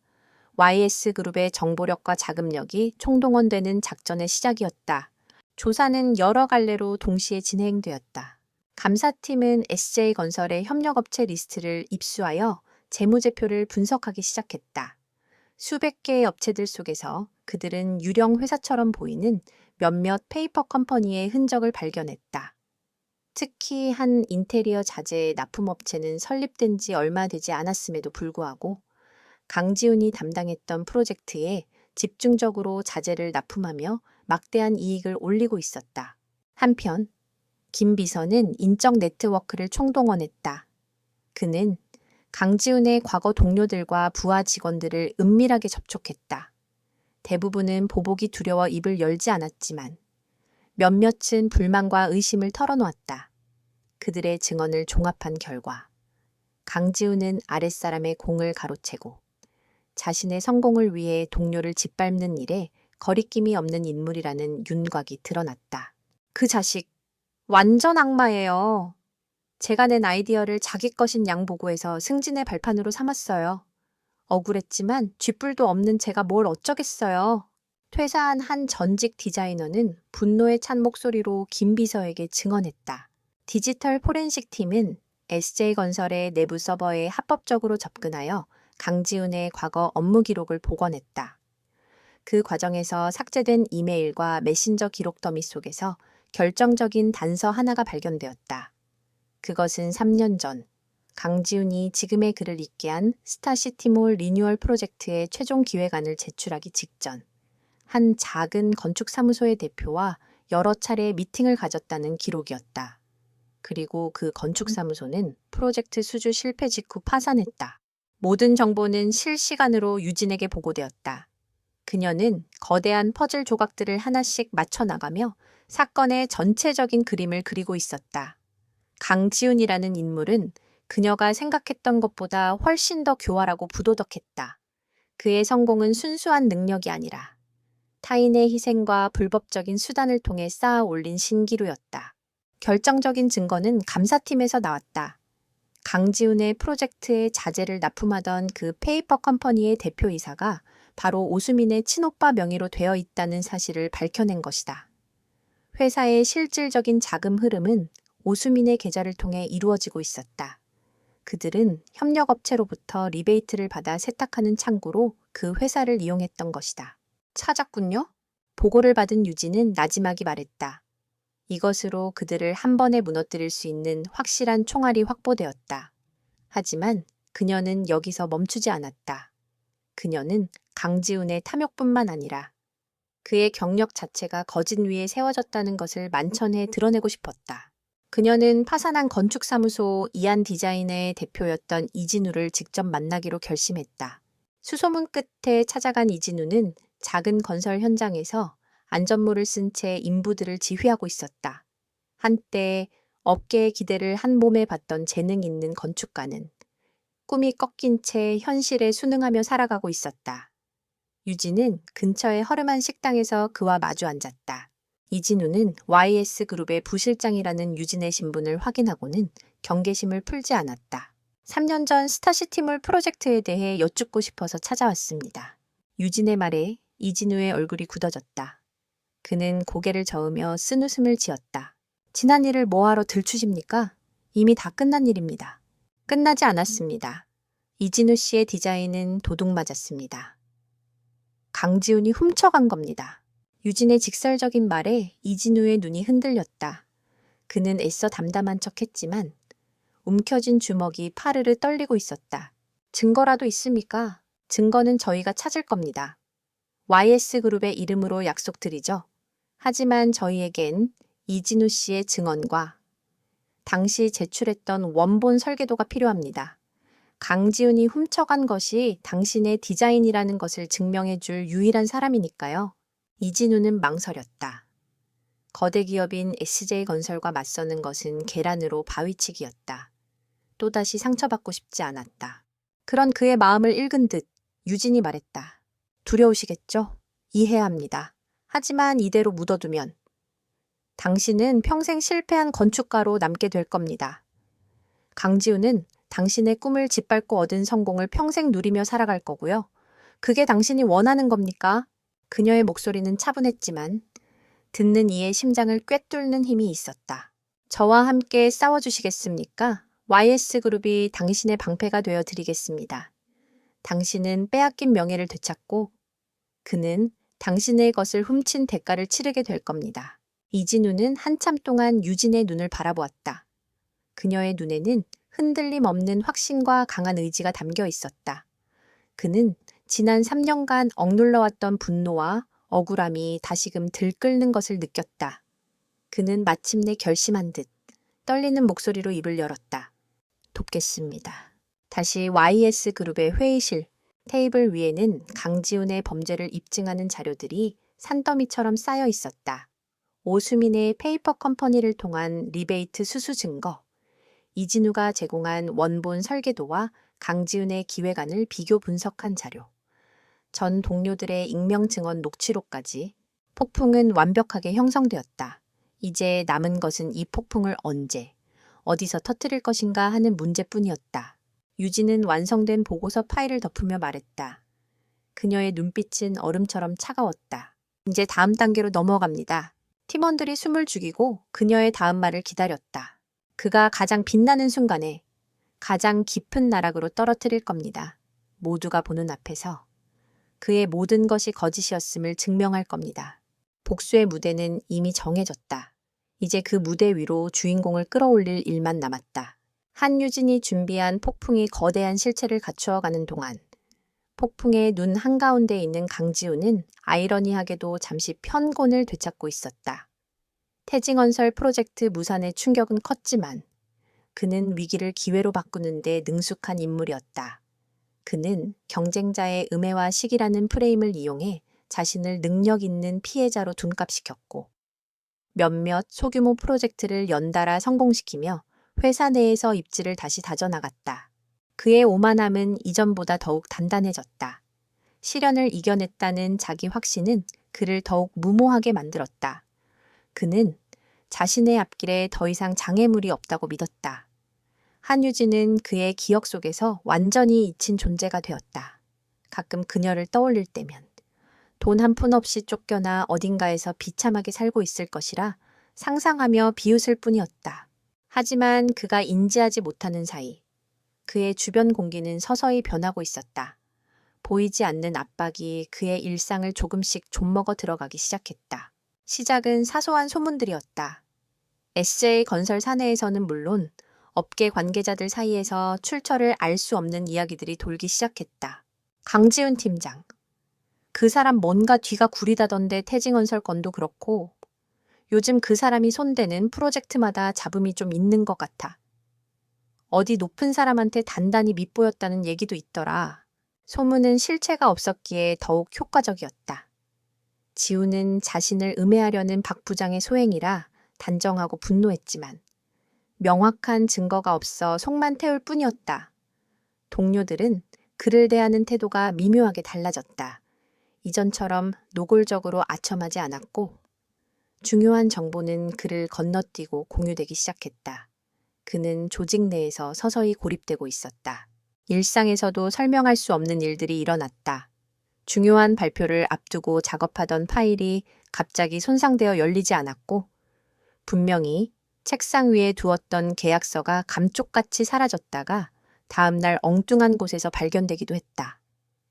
YS그룹의 정보력과 자금력이 총동원되는 작전의 시작이었다. 조사는 여러 갈래로 동시에 진행되었다. 감사팀은 SJ건설의 협력업체 리스트를 입수하여 재무제표를 분석하기 시작했다. 수백 개의 업체들 속에서 그들은 유령 회사처럼 보이는 몇몇 페이퍼 컴퍼니의 흔적을 발견했다. 특히 한 인테리어 자재 납품업체는 설립된 지 얼마 되지 않았음에도 불구하고 강지훈이 담당했던 프로젝트에 집중적으로 자재를 납품하며 막대한 이익을 올리고 있었다. 한편 김 비서는 인적 네트워크를 총동원했다. 그는 강지훈의 과거 동료들과 부하 직원들을 은밀하게 접촉했다. 대부분은 보복이 두려워 입을 열지 않았지만 몇몇은 불만과 의심을 털어놓았다. 그들의 증언을 종합한 결과 강지훈은 아랫사람의 공을 가로채고 자신의 성공을 위해 동료를 짓밟는 일에 거리낌이 없는 인물이라는 윤곽이 드러났다. 그 자식, 완전 악마예요. 제가 낸 아이디어를 자기 것인 양 보고해서 승진의 발판으로 삼았어요. 억울했지만 쥐뿔도 없는 제가 뭘 어쩌겠어요. 퇴사한 한 전직 디자이너는 분노에 찬 목소리로 김 비서에게 증언했다. 디지털 포렌식 팀은 SJ건설의 내부 서버에 합법적으로 접근하여 강지훈의 과거 업무 기록을 복원했다. 그 과정에서 삭제된 이메일과 메신저 기록 더미 속에서 결정적인 단서 하나가 발견되었다. 그것은 3년 전 강지훈이 지금의 그를 있게 한 스타시티몰 리뉴얼 프로젝트의 최종 기획안을 제출하기 직전 한 작은 건축사무소의 대표와 여러 차례 미팅을 가졌다는 기록이었다. 그리고 그 건축사무소는 프로젝트 수주 실패 직후 파산했다. 모든 정보는 실시간으로 유진에게 보고되었다. 그녀는 거대한 퍼즐 조각들을 하나씩 맞춰나가며 사건의 전체적인 그림을 그리고 있었다. 강지훈이라는 인물은 그녀가 생각했던 것보다 훨씬 더 교활하고 부도덕했다. 그의 성공은 순수한 능력이 아니라 타인의 희생과 불법적인 수단을 통해 쌓아 올린 신기루였다. 결정적인 증거는 감사팀에서 나왔다. 강지훈의 프로젝트에 자재를 납품하던 그 페이퍼 컴퍼니의 대표이사가 바로 오수민의 친오빠 명의로 되어 있다는 사실을 밝혀낸 것이다. 회사의 실질적인 자금 흐름은 오수민의 계좌를 통해 이루어지고 있었다. 그들은 협력업체로부터 리베이트를 받아 세탁하는 창구로 그 회사를 이용했던 것이다. 찾았군요? 보고를 받은 유진은 나지막이 말했다. 이것으로 그들을 한 번에 무너뜨릴 수 있는 확실한 총알이 확보되었다. 하지만 그녀는 여기서 멈추지 않았다. 그녀는 강지훈의 탐욕뿐만 아니라 그의 경력 자체가 거짓 위에 세워졌다는 것을 만천해 드러내고 싶었다. 그녀는 파산한 건축사무소 이안디자인의 대표였던 이진우를 직접 만나기로 결심했다. 수소문 끝에 찾아간 이진우는 작은 건설 현장에서 안전모를 쓴 채 인부들을 지휘하고 있었다. 한때 업계의 기대를 한 몸에 받던 재능 있는 건축가는 꿈이 꺾인 채 현실에 순응하며 살아가고 있었다. 유진은 근처의 허름한 식당에서 그와 마주 앉았다. 이진우는 YS그룹의 부실장이라는 유진의 신분을 확인하고는 경계심을 풀지 않았다. 3년 전 스타시티몰 프로젝트에 대해 여쭙고 싶어서 찾아왔습니다. 유진의 말에 이진우의 얼굴이 굳어졌다. 그는 고개를 저으며 쓴웃음을 지었다. 지난 일을 뭐하러 들추십니까? 이미 다 끝난 일입니다. 끝나지 않았습니다. 이진우 씨의 디자인은 도둑맞았습니다. 강지훈이 훔쳐간 겁니다. 유진의 직설적인 말에 이진우의 눈이 흔들렸다. 그는 애써 담담한 척했지만 움켜쥔 주먹이 파르르 떨리고 있었다. 증거라도 있습니까? 증거는 저희가 찾을 겁니다. YS그룹의 이름으로 약속드리죠. 하지만 저희에겐 이진우 씨의 증언과 당시 제출했던 원본 설계도가 필요합니다. 강지훈이 훔쳐간 것이 당신의 디자인이라는 것을 증명해줄 유일한 사람이니까요. 이진우는 망설였다. 거대 기업인 SJ건설과 맞서는 것은 계란으로 바위치기였다. 또다시 상처받고 싶지 않았다. 그런 그의 마음을 읽은 듯 유진이 말했다. 두려우시겠죠? 이해야 합니다. 하지만 이대로 묻어두면 당신은 평생 실패한 건축가로 남게 될 겁니다. 강지훈은 당신의 꿈을 짓밟고 얻은 성공을 평생 누리며 살아갈 거고요. 그게 당신이 원하는 겁니까? 그녀의 목소리는 차분했지만 듣는 이의 심장을 꿰뚫는 힘이 있었다. 저와 함께 싸워주시겠습니까? YS그룹이 당신의 방패가 되어 드리겠습니다. 당신은 빼앗긴 명예를 되찾고 그는 당신의 것을 훔친 대가를 치르게 될 겁니다. 이진우는 한참 동안 유진의 눈을 바라보았다. 그녀의 눈에는 흔들림 없는 확신과 강한 의지가 담겨 있었다. 그는 지난 3년간 억눌러왔던 분노와 억울함이 다시금 들끓는 것을 느꼈다. 그는 마침내 결심한 듯 떨리는 목소리로 입을 열었다. 돕겠습니다. 다시 YS그룹의 회의실, 테이블 위에는 강지훈의 범죄를 입증하는 자료들이 산더미처럼 쌓여 있었다. 오수민의 페이퍼 컴퍼니를 통한 리베이트 수수 증거, 이진우가 제공한 원본 설계도와 강지훈의 기획안을 비교 분석한 자료, 전 동료들의 익명 증언 녹취록까지 폭풍은 완벽하게 형성되었다. 이제 남은 것은 이 폭풍을 언제, 어디서 터뜨릴 것인가 하는 문제뿐이었다. 유진은 완성된 보고서 파일을 덮으며 말했다. 그녀의 눈빛은 얼음처럼 차가웠다. 이제 다음 단계로 넘어갑니다. 팀원들이 숨을 죽이고 그녀의 다음 말을 기다렸다. 그가 가장 빛나는 순간에 가장 깊은 나락으로 떨어뜨릴 겁니다. 모두가 보는 앞에서 그의 모든 것이 거짓이었음을 증명할 겁니다. 복수의 무대는 이미 정해졌다. 이제 그 무대 위로 주인공을 끌어올릴 일만 남았다. 한유진이 준비한 폭풍이 거대한 실체를 갖추어가는 동안 폭풍의 눈 한가운데 있는 강지훈은 아이러니하게도 잠시 편곤을 되찾고 있었다. 태징건설 프로젝트 무산의 충격은 컸지만 그는 위기를 기회로 바꾸는 데 능숙한 인물이었다. 그는 경쟁자의 음해와 시기라는 프레임을 이용해 자신을 능력 있는 피해자로 둔갑시켰고 몇몇 소규모 프로젝트를 연달아 성공시키며 회사 내에서 입지를 다시 다져나갔다. 그의 오만함은 이전보다 더욱 단단해졌다. 시련을 이겨냈다는 자기 확신은 그를 더욱 무모하게 만들었다. 그는 자신의 앞길에 더 이상 장애물이 없다고 믿었다. 한유진은 그의 기억 속에서 완전히 잊힌 존재가 되었다. 가끔 그녀를 떠올릴 때면 돈 한 푼 없이 쫓겨나 어딘가에서 비참하게 살고 있을 것이라 상상하며 비웃을 뿐이었다. 하지만 그가 인지하지 못하는 사이 그의 주변 공기는 서서히 변하고 있었다. 보이지 않는 압박이 그의 일상을 조금씩 좀먹어 들어가기 시작했다. 시작은 사소한 소문들이었다. SJ건설 사내에서는 물론 업계 관계자들 사이에서 출처를 알 수 없는 이야기들이 돌기 시작했다. 강지훈 팀장. 그 사람 뭔가 뒤가 구리다던데 태징건설 건도 그렇고 요즘 그 사람이 손대는 프로젝트마다 잡음이 좀 있는 것 같아. 어디 높은 사람한테 단단히 밉보였다는 얘기도 있더라. 소문은 실체가 없었기에 더욱 효과적이었다. 지우는 자신을 음해하려는 박 부장의 소행이라 단정하고 분노했지만 명확한 증거가 없어 속만 태울 뿐이었다. 동료들은 그를 대하는 태도가 미묘하게 달라졌다. 이전처럼 노골적으로 아첨하지 않았고 중요한 정보는 그를 건너뛰고 공유되기 시작했다. 그는 조직 내에서 서서히 고립되고 있었다. 일상에서도 설명할 수 없는 일들이 일어났다. 중요한 발표를 앞두고 작업하던 파일이 갑자기 손상되어 열리지 않았고 분명히 책상 위에 두었던 계약서가 감쪽같이 사라졌다가 다음날 엉뚱한 곳에서 발견되기도 했다.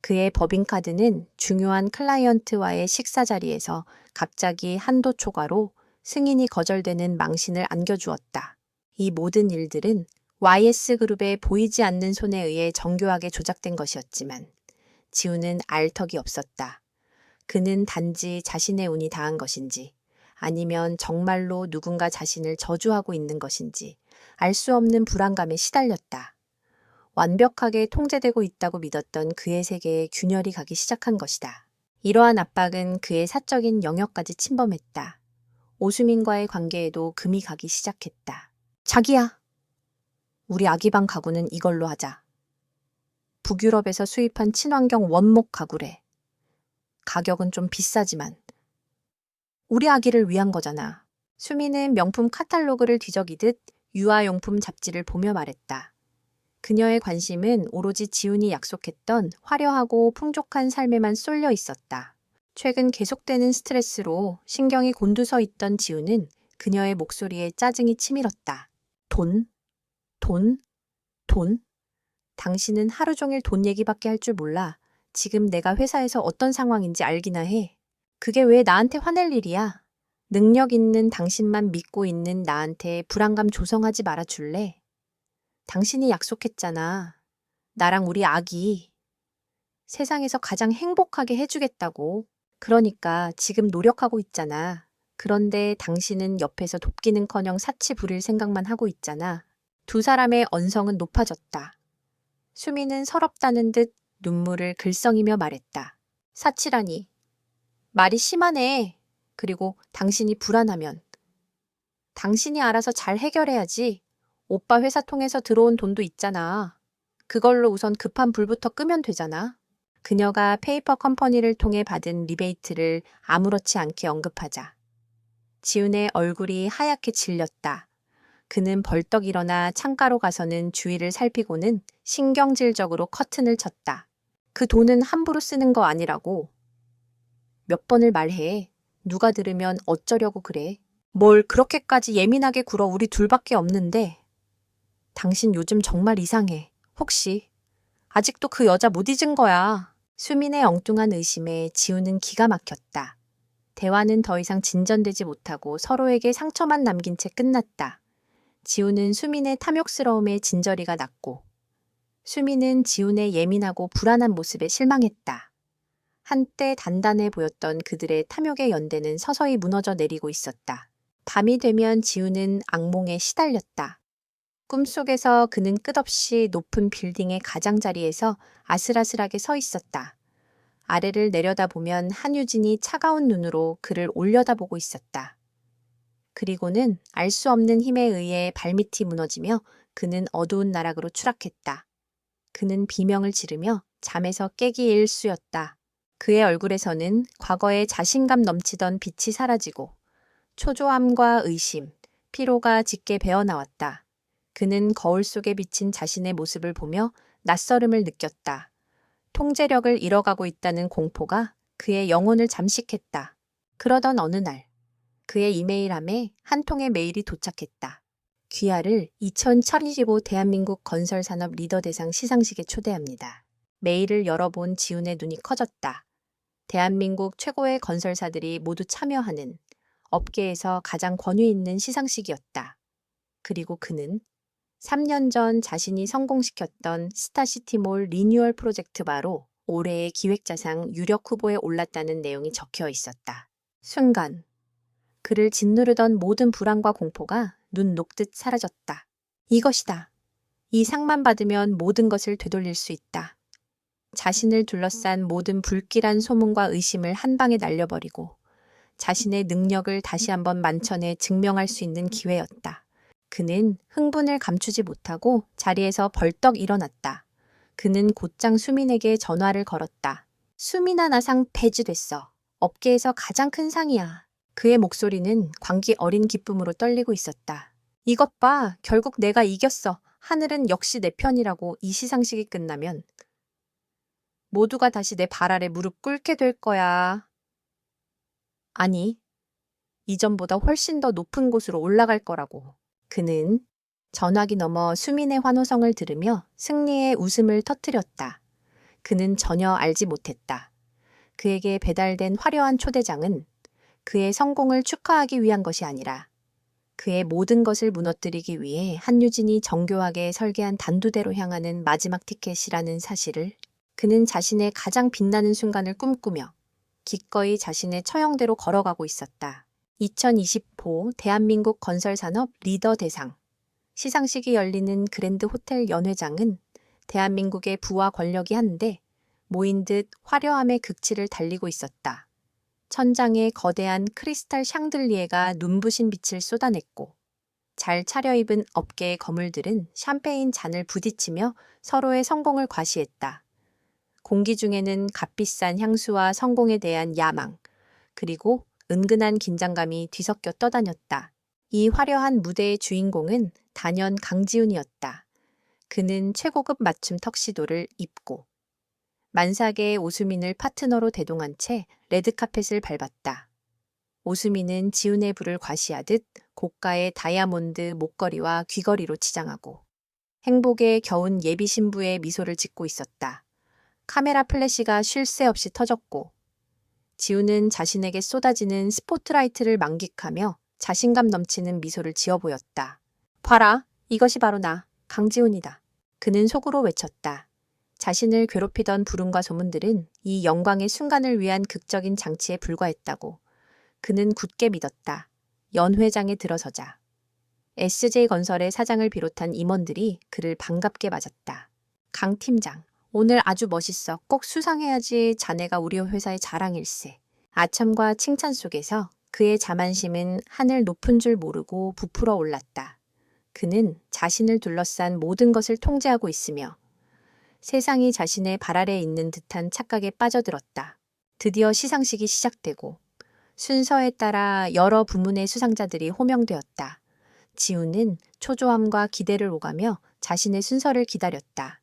그의 법인카드는 중요한 클라이언트와의 식사 자리에서 갑자기 한도 초과로 승인이 거절되는 망신을 안겨주었다. 이 모든 일들은 YS그룹의 보이지 않는 손에 의해 정교하게 조작된 것이었지만 지우는 알 턱이 없었다. 그는 단지 자신의 운이 다한 것인지 아니면 정말로 누군가 자신을 저주하고 있는 것인지 알 수 없는 불안감에 시달렸다. 완벽하게 통제되고 있다고 믿었던 그의 세계에 균열이 가기 시작한 것이다. 이러한 압박은 그의 사적인 영역까지 침범했다. 오수민과의 관계에도 금이 가기 시작했다. 자기야, 우리 아기방 가구는 이걸로 하자. 북유럽에서 수입한 친환경 원목 가구래. 가격은 좀 비싸지만 우리 아기를 위한 거잖아. 수미는 명품 카탈로그를 뒤적이듯 유아용품 잡지를 보며 말했다. 그녀의 관심은 오로지 지훈이 약속했던 화려하고 풍족한 삶에만 쏠려 있었다. 최근 계속되는 스트레스로 신경이 곤두서 있던 지훈은 그녀의 목소리에 짜증이 치밀었다. 돈? 돈? 돈? 당신은 하루 종일 돈 얘기밖에 할 줄 몰라. 지금 내가 회사에서 어떤 상황인지 알기나 해. 그게 왜 나한테 화낼 일이야? 능력 있는 당신만 믿고 있는 나한테 불안감 조성하지 말아 줄래? 당신이 약속했잖아. 나랑 우리 아기. 세상에서 가장 행복하게 해주겠다고. 그러니까 지금 노력하고 있잖아. 그런데 당신은 옆에서 돕기는커녕 사치 부릴 생각만 하고 있잖아. 두 사람의 언성은 높아졌다. 수미는 서럽다는 듯 눈물을 글썽이며 말했다. 사치라니. 말이 심하네. 그리고 당신이 불안하면. 당신이 알아서 잘 해결해야지. 오빠 회사 통해서 들어온 돈도 있잖아. 그걸로 우선 급한 불부터 끄면 되잖아. 그녀가 페이퍼 컴퍼니를 통해 받은 리베이트를 아무렇지 않게 언급하자. 지훈의 얼굴이 하얗게 질렸다. 그는 벌떡 일어나 창가로 가서는 주위를 살피고는 신경질적으로 커튼을 쳤다. 그 돈은 함부로 쓰는 거 아니라고. 몇 번을 말해. 누가 들으면 어쩌려고 그래. 뭘 그렇게까지 예민하게 굴어. 우리 둘밖에 없는데. 당신 요즘 정말 이상해. 혹시 아직도 그 여자 못 잊은 거야. 수민의 엉뚱한 의심에 지우는 기가 막혔다. 대화는 더 이상 진전되지 못하고 서로에게 상처만 남긴 채 끝났다. 지우는 수민의 탐욕스러움에 진저리가 났고 수민은 지훈의 예민하고 불안한 모습에 실망했다. 한때 단단해 보였던 그들의 탐욕의 연대는 서서히 무너져 내리고 있었다. 밤이 되면 지훈은 악몽에 시달렸다. 꿈속에서 그는 끝없이 높은 빌딩의 가장자리에서 아슬아슬하게 서 있었다. 아래를 내려다보면 한유진이 차가운 눈으로 그를 올려다보고 있었다. 그리고는 알 수 없는 힘에 의해 발밑이 무너지며 그는 어두운 나락으로 추락했다. 그는 비명을 지르며 잠에서 깨기 일쑤였다. 그의 얼굴에서는 과거의 자신감 넘치던 빛이 사라지고 초조함과 의심, 피로가 짙게 배어나왔다. 그는 거울 속에 비친 자신의 모습을 보며 낯설음을 느꼈다. 통제력을 잃어가고 있다는 공포가 그의 영혼을 잠식했다. 그러던 어느 날, 그의 이메일함에 한 통의 메일이 도착했다. 귀하를 2025 대한민국 건설산업 리더 대상 시상식에 초대합니다. 메일을 열어본 지훈의 눈이 커졌다. 대한민국 최고의 건설사들이 모두 참여하는 업계에서 가장 권위 있는 시상식이었다. 그리고 그는 3년 전 자신이 성공시켰던 스타시티몰 리뉴얼 프로젝트 바로 올해의 기획자상 유력 후보에 올랐다는 내용이 적혀 있었다. 순간 그를 짓누르던 모든 불안과 공포가 눈 녹듯 사라졌다. 이것이다. 이 상만 받으면 모든 것을 되돌릴 수 있다. 자신을 둘러싼 모든 불길한 소문과 의심을 한 방에 날려버리고 자신의 능력을 다시 한번 만천에 증명할 수 있는 기회였다. 그는 흥분을 감추지 못하고 자리에서 벌떡 일어났다. 그는 곧장 수민에게 전화를 걸었다. 수민아, 나 상 배지됐어. 업계에서 가장 큰 상이야. 그의 목소리는 광기 어린 기쁨으로 떨리고 있었다. 이것 봐. 결국 내가 이겼어. 하늘은 역시 내 편이라고. 이 시상식이 끝나면 모두가 다시 내 발 아래 무릎 꿇게 될 거야. 아니, 이전보다 훨씬 더 높은 곳으로 올라갈 거라고. 그는 전화기 너머 수민의 환호성을 들으며 승리의 웃음을 터뜨렸다. 그는 전혀 알지 못했다. 그에게 배달된 화려한 초대장은 그의 성공을 축하하기 위한 것이 아니라 그의 모든 것을 무너뜨리기 위해 한유진이 정교하게 설계한 단두대로 향하는 마지막 티켓이라는 사실을 그는 자신의 가장 빛나는 순간을 꿈꾸며 기꺼이 자신의 처형대로 걸어가고 있었다. 2020호 대한민국 건설산업 리더 대상 시상식이 열리는 그랜드 호텔 연회장은 대한민국의 부와 권력이 한데 모인 듯 화려함의 극치를 달리고 있었다. 천장에 거대한 크리스탈 샹들리에가 눈부신 빛을 쏟아냈고 잘 차려입은 업계의 거물들은 샴페인 잔을 부딪히며 서로의 성공을 과시했다. 공기 중에는 값비싼 향수와 성공에 대한 야망, 그리고 은근한 긴장감이 뒤섞여 떠다녔다. 이 화려한 무대의 주인공은 단연 강지훈이었다. 그는 최고급 맞춤 턱시도를 입고 만삭의 오수민을 파트너로 대동한 채 레드카펫을 밟았다. 오수민은 지훈의 부를 과시하듯 고가의 다이아몬드 목걸이와 귀걸이로 치장하고 행복에 겨운 예비 신부의 미소를 짓고 있었다. 카메라 플래시가 쉴 새 없이 터졌고 지훈은 자신에게 쏟아지는 스포트라이트를 만끽하며 자신감 넘치는 미소를 지어 보였다. 봐라, 이것이 바로 나, 강지훈이다. 그는 속으로 외쳤다. 자신을 괴롭히던 불운과 소문들은 이 영광의 순간을 위한 극적인 장치에 불과했다고. 그는 굳게 믿었다. 연회장에 들어서자 SJ건설의 사장을 비롯한 임원들이 그를 반갑게 맞았다. 강 팀장, 오늘 아주 멋있어. 꼭 수상해야지. 자네가 우리 회사의 자랑일세. 아첨과 칭찬 속에서 그의 자만심은 하늘 높은 줄 모르고 부풀어 올랐다. 그는 자신을 둘러싼 모든 것을 통제하고 있으며 세상이 자신의 발 아래에 있는 듯한 착각에 빠져들었다. 드디어 시상식이 시작되고 순서에 따라 여러 부문의 수상자들이 호명되었다. 지훈은 초조함과 기대를 오가며 자신의 순서를 기다렸다.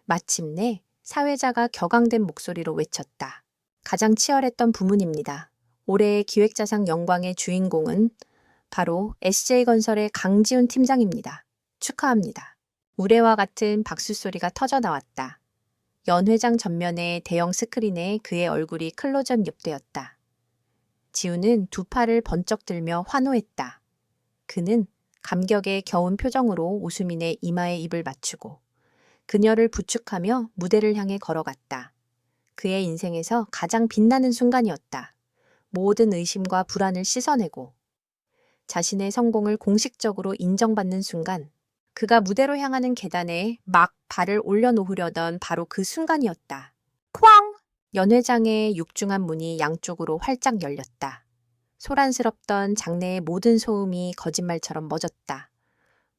마침내 사회자가 격앙된 목소리로 외쳤다. 가장 치열했던 부문입니다. 올해의 기획자상 영광의 주인공은 바로 SJ건설의 강지훈 팀장입니다. 축하합니다. 우레와 같은 박수 소리가 터져 나왔다. 연회장 전면의 대형 스크린에 그의 얼굴이 클로즈업 엽되었다. 지훈은 두 팔을 번쩍 들며 환호했다. 그는 감격에 겨운 표정으로 오수민의 이마에 입을 맞추고 그녀를 부축하며 무대를 향해 걸어갔다. 그의 인생에서 가장 빛나는 순간이었다. 모든 의심과 불안을 씻어내고 자신의 성공을 공식적으로 인정받는 순간, 그가 무대로 향하는 계단에 막 발을 올려놓으려던 바로 그 순간이었다. 쾅! 연회장의 육중한 문이 양쪽으로 활짝 열렸다. 소란스럽던 장내의 모든 소음이 거짓말처럼 멎었다.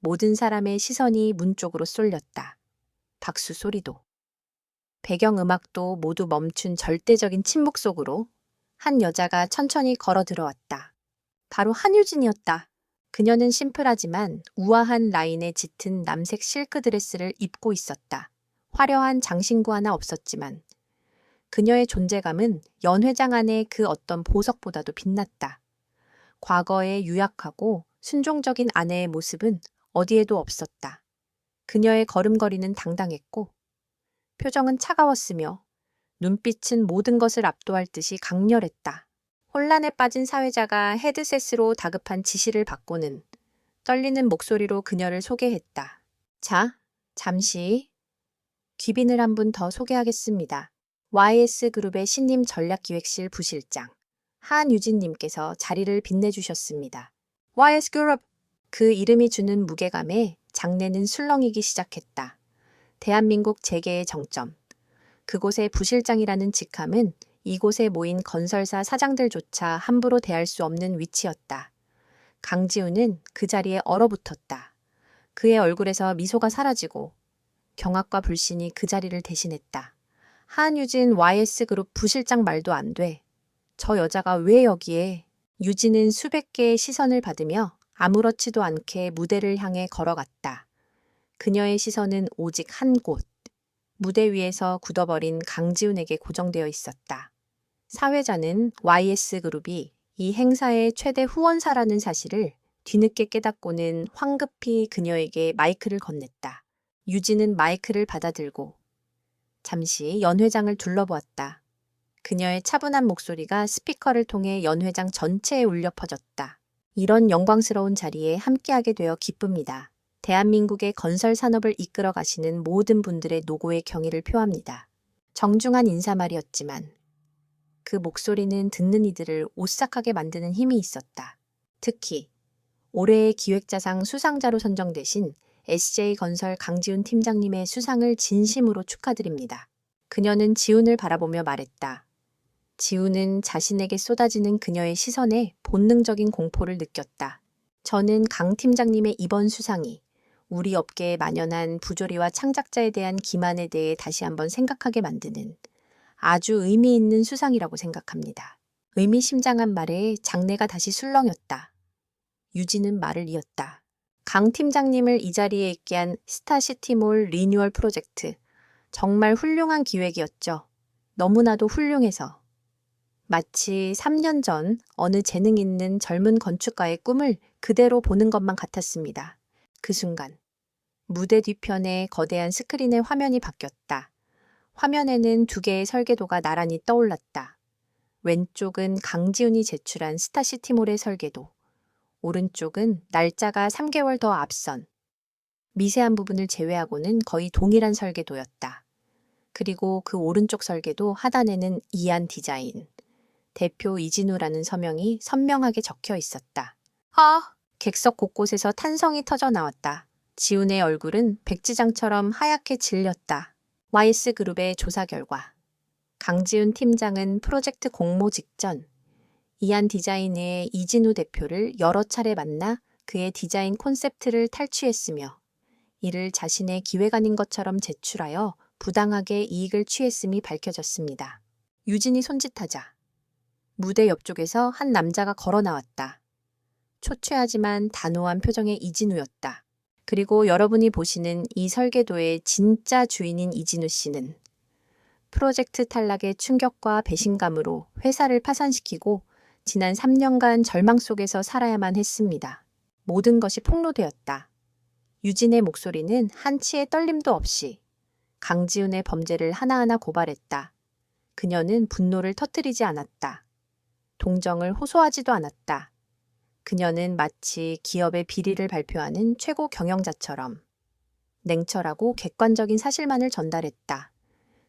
모든 사람의 시선이 문 쪽으로 쏠렸다. 박수 소리도, 배경음악도 모두 멈춘 절대적인 침묵 속으로 한 여자가 천천히 걸어 들어왔다. 바로 한유진이었다. 그녀는 심플하지만 우아한 라인에 짙은 남색 실크 드레스를 입고 있었다. 화려한 장신구 하나 없었지만 그녀의 존재감은 연회장 안의 그 어떤 보석보다도 빛났다. 과거의 유약하고 순종적인 아내의 모습은 어디에도 없었다. 그녀의 걸음걸이는 당당했고 표정은 차가웠으며 눈빛은 모든 것을 압도할 듯이 강렬했다. 혼란에 빠진 사회자가 헤드셋으로 다급한 지시를 받고는 떨리는 목소리로 그녀를 소개했다. 자, 잠시 귀빈을 한 분 더 소개하겠습니다. YS그룹의 신임 전략기획실 부실장 한유진님께서 자리를 빛내주셨습니다. YS 그룹! 그 이름이 주는 무게감에 장내는 술렁이기 시작했다. 대한민국 재계의 정점. 그곳의 부실장이라는 직함은 이곳에 모인 건설사 사장들조차 함부로 대할 수 없는 위치였다. 강지우는 그 자리에 얼어붙었다. 그의 얼굴에서 미소가 사라지고 경악과 불신이 그 자리를 대신했다. 한유진 YS그룹 부실장 말도 안 돼. 저 여자가 왜 여기에? 유진은 수백 개의 시선을 받으며 아무렇지도 않게 무대를 향해 걸어갔다. 그녀의 시선은 오직 한 곳. 무대 위에서 굳어버린 강지훈에게 고정되어 있었다. 사회자는 YS그룹이 이 행사의 최대 후원사라는 사실을 뒤늦게 깨닫고는 황급히 그녀에게 마이크를 건넸다. 유진은 마이크를 받아들고 잠시 연 회장을 둘러보았다. 그녀의 차분한 목소리가 스피커를 통해 연 회장 전체에 울려 퍼졌다. 이런 영광스러운 자리에 함께하게 되어 기쁩니다. 대한민국의 건설 산업을 이끌어 가시는 모든 분들의 노고에 경의를 표합니다. 정중한 인사말이었지만 그 목소리는 듣는 이들을 오싹하게 만드는 힘이 있었다. 특히 올해의 기획자상 수상자로 선정되신 SJ건설 강지훈 팀장님의 수상을 진심으로 축하드립니다. 그녀는 지훈을 바라보며 말했다. 지훈은 자신에게 쏟아지는 그녀의 시선에 본능적인 공포를 느꼈다. 저는 강 팀장님의 이번 수상이 우리 업계에 만연한 부조리와 창작자에 대한 기만에 대해 다시 한번 생각하게 만드는 아주 의미 있는 수상이라고 생각합니다. 의미심장한 말에 장내가 다시 술렁였다. 유진은 말을 이었다. 강 팀장님을 이 자리에 있게 한 스타시티몰 리뉴얼 프로젝트. 정말 훌륭한 기획이었죠. 너무나도 훌륭해서. 마치 3년 전 어느 재능 있는 젊은 건축가의 꿈을 그대로 보는 것만 같았습니다. 그 순간 무대 뒤편에 거대한 스크린의 화면이 바뀌었다. 화면에는 두 개의 설계도가 나란히 떠올랐다. 왼쪽은 강지훈이 제출한 스타시티몰의 설계도, 오른쪽은 날짜가 3개월 더 앞선 미세한 부분을 제외하고는 거의 동일한 설계도였다. 그리고 그 오른쪽 설계도 하단에는 이안 디자인, 대표 이진우라는 서명이 선명하게 적혀 있었다. 객석 곳곳에서 탄성이 터져 나왔다. 지훈의 얼굴은 백지장처럼 하얗게 질렸다. YS그룹의 조사 결과 강지훈 팀장은 프로젝트 공모 직전 이안 디자인의 이진우 대표를 여러 차례 만나 그의 디자인 콘셉트를 탈취했으며 이를 자신의 기획안인 것처럼 제출하여 부당하게 이익을 취했음이 밝혀졌습니다. 유진이 손짓하자 무대 옆쪽에서 한 남자가 걸어 나왔다. 초췌하지만 단호한 표정의 이진우였다. 그리고 여러분이 보시는 이 설계도의 진짜 주인인 이진우 씨는 프로젝트 탈락의 충격과 배신감으로 회사를 파산시키고 지난 3년간 절망 속에서 살아야만 했습니다. 모든 것이 폭로되었다. 유진의 목소리는 한치의 떨림도 없이 강지훈의 범죄를 하나하나 고발했다. 그녀는 분노를 터뜨리지 않았다. 동정을 호소하지도 않았다. 그녀는 마치 기업의 비리를 발표하는 최고 경영자처럼 냉철하고 객관적인 사실만을 전달했다.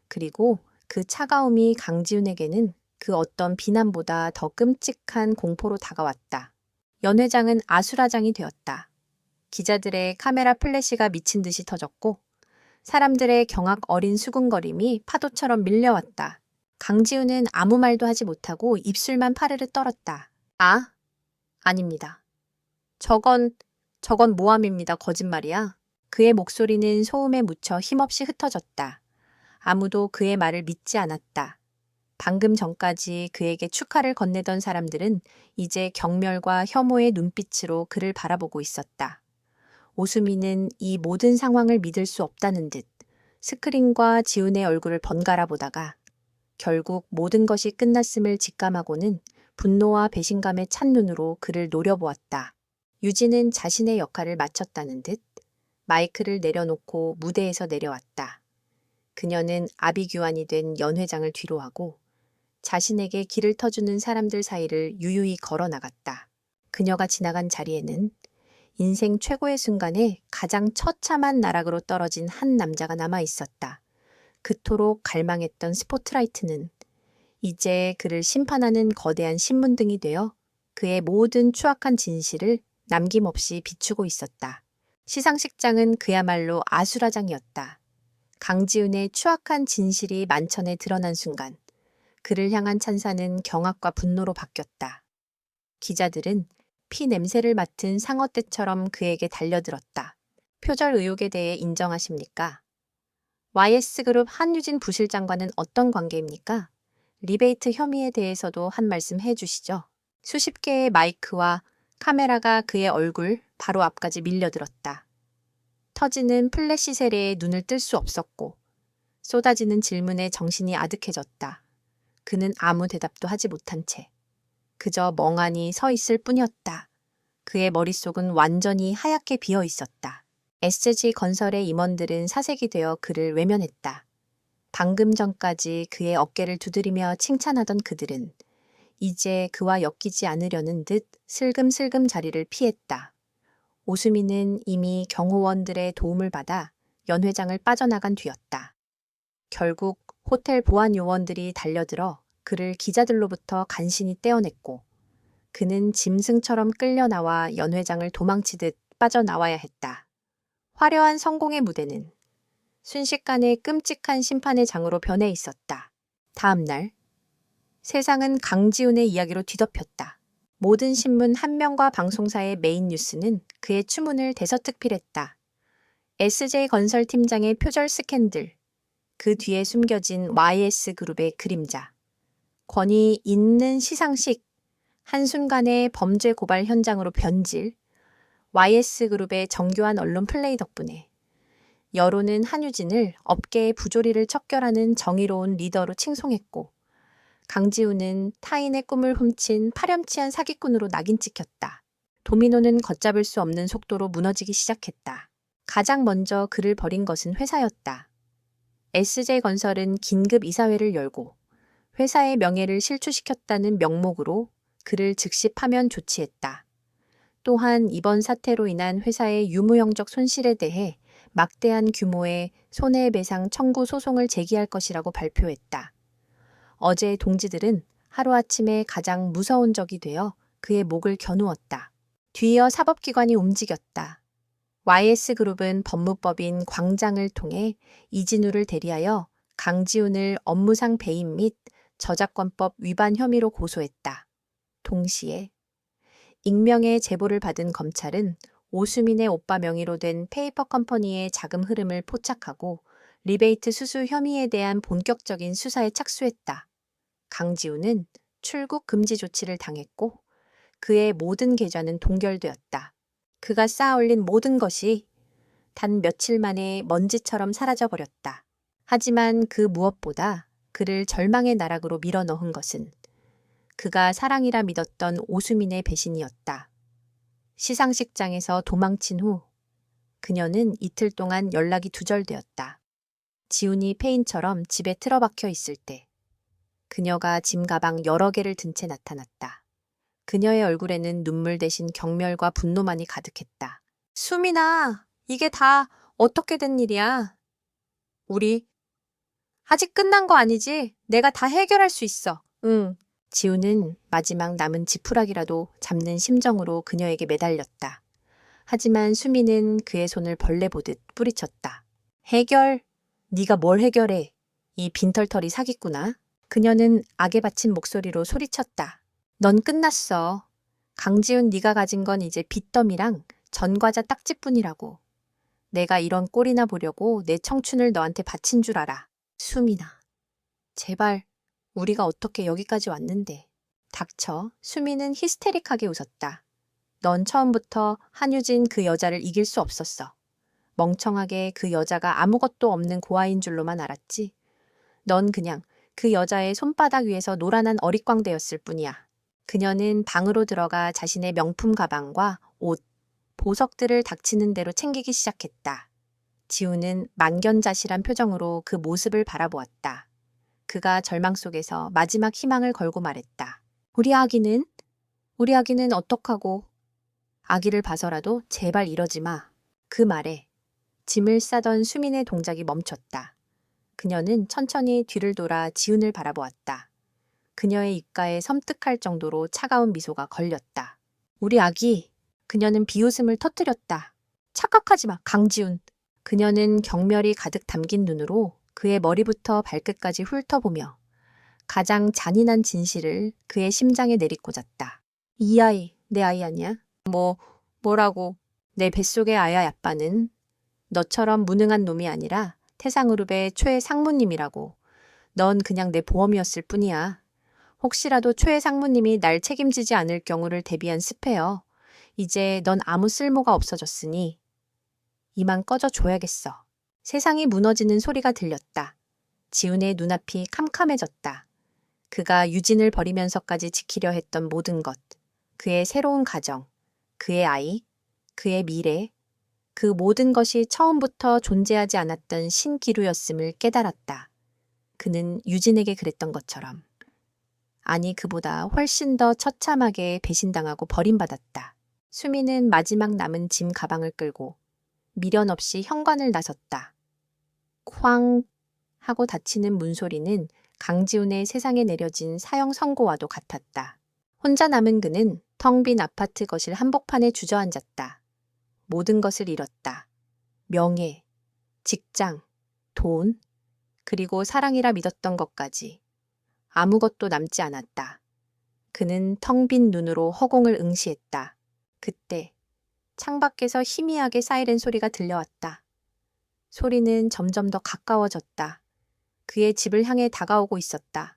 그리고 그 차가움이 강지훈에게는 그 어떤 비난보다 더 끔찍한 공포로 다가왔다. 연 회장은 아수라장이 되었다. 기자들의 카메라 플래시가 미친 듯이 터졌고 사람들의 경악 어린 수군거림이 파도처럼 밀려왔다. 강지훈은 아무 말도 하지 못하고 입술만 파르르 떨었다. 아닙니다. 저건 모함입니다. 거짓말이야. 그의 목소리는 소음에 묻혀 힘없이 흩어졌다. 아무도 그의 말을 믿지 않았다. 방금 전까지 그에게 축하를 건네던 사람들은 이제 경멸과 혐오의 눈빛으로 그를 바라보고 있었다. 오수미는 이 모든 상황을 믿을 수 없다는 듯 스크린과 지훈의 얼굴을 번갈아 보다가 결국 모든 것이 끝났음을 직감하고는 분노와 배신감에 찬 눈으로 그를 노려보았다. 유진은 자신의 역할을 마쳤다는 듯 마이크를 내려놓고 무대에서 내려왔다. 그녀는 아비규환이 된 연 회장을 뒤로하고 자신에게 길을 터주는 사람들 사이를 유유히 걸어 나갔다. 그녀가 지나간 자리에는 인생 최고의 순간에 가장 처참한 나락으로 떨어진 한 남자가 남아 있었다. 그토록 갈망했던 스포트라이트는 이제 그를 심판하는 거대한 신문등이 되어 그의 모든 추악한 진실을 남김없이 비추고 있었다. 시상식장은 그야말로 아수라장이었다. 강지훈의 추악한 진실이 만천에 드러난 순간 그를 향한 찬사는 경악과 분노로 바뀌었다. 기자들은 피 냄새를 맡은 상어떼처럼 그에게 달려들었다. 표절 의혹에 대해 인정하십니까? YS그룹 한유진 부실장과는 어떤 관계입니까? 리베이트 혐의에 대해서도 한 말씀 해주시죠. 수십 개의 마이크와 카메라가 그의 얼굴 바로 앞까지 밀려들었다. 터지는 플래시 세례에 눈을 뜰 수 없었고 쏟아지는 질문에 정신이 아득해졌다. 그는 아무 대답도 하지 못한 채 그저 멍하니 서 있을 뿐이었다. 그의 머릿속은 완전히 하얗게 비어 있었다. SG건설의 임원들은 사색이 되어 그를 외면했다. 방금 전까지 그의 어깨를 두드리며 칭찬하던 그들은 이제 그와 엮이지 않으려는 듯 슬금슬금 자리를 피했다. 오수미는 이미 경호원들의 도움을 받아 연회장을 빠져나간 뒤였다. 결국 호텔 보안 요원들이 달려들어 그를 기자들로부터 간신히 떼어냈고 그는 짐승처럼 끌려 나와 연회장을 도망치듯 빠져나와야 했다. 화려한 성공의 무대는 순식간에 끔찍한 심판의 장으로 변해 있었다. 다음 날 세상은 강지훈의 이야기로 뒤덮였다. 모든 신문 한 명과 방송사의 메인 뉴스는 그의 추문을 대서특필했다. SJ건설 팀장의 표절 스캔들, 그 뒤에 숨겨진 YS그룹의 그림자, 권위 있는 시상식, 한순간의 범죄 고발 현장으로 변질, YS그룹의 정교한 언론 플레이 덕분에 여론은 한유진을 업계의 부조리를 척결하는 정의로운 리더로 칭송했고 강지훈은 타인의 꿈을 훔친 파렴치한 사기꾼으로 낙인 찍혔다. 도미노는 걷잡을 수 없는 속도로 무너지기 시작했다. 가장 먼저 그를 버린 것은 회사였다. SJ건설은 긴급 이사회를 열고 회사의 명예를 실추시켰다는 명목으로 그를 즉시 파면 조치했다. 또한 이번 사태로 인한 회사의 유무형적 손실에 대해 막대한 규모의 손해배상 청구 소송을 제기할 것이라고 발표했다. 어제 동지들은 하루아침에 가장 무서운 적이 되어 그의 목을 겨누었다. 뒤이어 사법기관이 움직였다. YS그룹은 법무법인 광장을 통해 이진우를 대리하여 강지훈을 업무상 배임 및 저작권법 위반 혐의로 고소했다. 동시에 익명의 제보를 받은 검찰은 오수민의 오빠 명의로 된 페이퍼 컴퍼니의 자금 흐름을 포착하고 리베이트 수수 혐의에 대한 본격적인 수사에 착수했다. 강지훈은 출국 금지 조치를 당했고 그의 모든 계좌는 동결되었다. 그가 쌓아올린 모든 것이 단 며칠 만에 먼지처럼 사라져버렸다. 하지만 그 무엇보다 그를 절망의 나락으로 밀어넣은 것은 그가 사랑이라 믿었던 오수민의 배신이었다. 시상식장에서 도망친 후 그녀는 이틀 동안 연락이 두절되었다. 지훈이 폐인처럼 집에 틀어박혀 있을 때 그녀가 짐 가방 여러 개를 든 채 나타났다. 그녀의 얼굴에는 눈물 대신 경멸과 분노만이 가득했다. 수민아, 이게 다 어떻게 된 일이야? 우리 아직 끝난 거 아니지? 내가 다 해결할 수 있어. 응. 지훈은 마지막 남은 지푸라기라도 잡는 심정으로 그녀에게 매달렸다. 하지만 수미는 그의 손을 벌레 보듯 뿌리쳤다. 해결? 네가 뭘 해결해? 이 빈털터리 사기꾼아. 그녀는 악에 받친 목소리로 소리쳤다. 넌 끝났어. 강지훈 네가 가진 건 이제 빚더미랑 전과자 딱지뿐이라고. 내가 이런 꼴이나 보려고 내 청춘을 너한테 바친 줄 알아. 수민아. 제발 우리가 어떻게 여기까지 왔는데. 닥쳐. 수민은 히스테릭하게 웃었다. 넌 처음부터 한유진 그 여자를 이길 수 없었어. 멍청하게 그 여자가 아무것도 없는 고아인 줄로만 알았지. 넌 그냥 그 여자의 손바닥 위에서 노란한 어릿광대였을 뿐이야. 그녀는 방으로 들어가 자신의 명품 가방과 옷, 보석들을 닥치는 대로 챙기기 시작했다. 지우는 만견자실한 표정으로 그 모습을 바라보았다. 그가 절망 속에서 마지막 희망을 걸고 말했다. 우리 아기는 어떡하고? 아기를 봐서라도 제발 이러지 마. 그 말에 짐을 싸던 수민의 동작이 멈췄다. 그녀는 천천히 뒤를 돌아 지훈을 바라보았다. 그녀의 입가에 섬뜩할 정도로 차가운 미소가 걸렸다. 우리 아기. 그녀는 비웃음을 터뜨렸다. 착각하지 마, 강지훈. 그녀는 경멸이 가득 담긴 눈으로 그의 머리부터 발끝까지 훑어보며 가장 잔인한 진실을 그의 심장에 내리꽂았다. 이 아이, 내 아이 아니야? 뭐라고? 내 뱃속의 아야 아빠는 너처럼 무능한 놈이 아니라 태상그룹의 최 상무님이라고. 넌 그냥 내 보험이었을 뿐이야. 혹시라도 최 상무님이 날 책임지지 않을 경우를 대비한 스페어. 이제 넌 아무 쓸모가 없어졌으니 이만 꺼져줘야겠어. 세상이 무너지는 소리가 들렸다. 지훈의 눈앞이 캄캄해졌다. 그가 유진을 버리면서까지 지키려 했던 모든 것, 그의 새로운 가정, 그의 아이, 그의 미래, 그 모든 것이 처음부터 존재하지 않았던 신기루였음을 깨달았다. 그는 유진에게 그랬던 것처럼. 아니, 그보다 훨씬 더 처참하게 배신당하고 버림받았다. 수미는 마지막 남은 짐 가방을 끌고 미련 없이 현관을 나섰다. 쾅 하고 닫히는 문소리는 강지훈의 세상에 내려진 사형 선고와도 같았다. 혼자 남은 그는 텅 빈 아파트 거실 한복판에 주저앉았다. 모든 것을 잃었다. 명예, 직장, 돈, 그리고 사랑이라 믿었던 것까지. 아무것도 남지 않았다. 그는 텅 빈 눈으로 허공을 응시했다. 그때 창밖에서 희미하게 사이렌 소리가 들려왔다. 소리는 점점 더 가까워졌다. 그의 집을 향해 다가오고 있었다.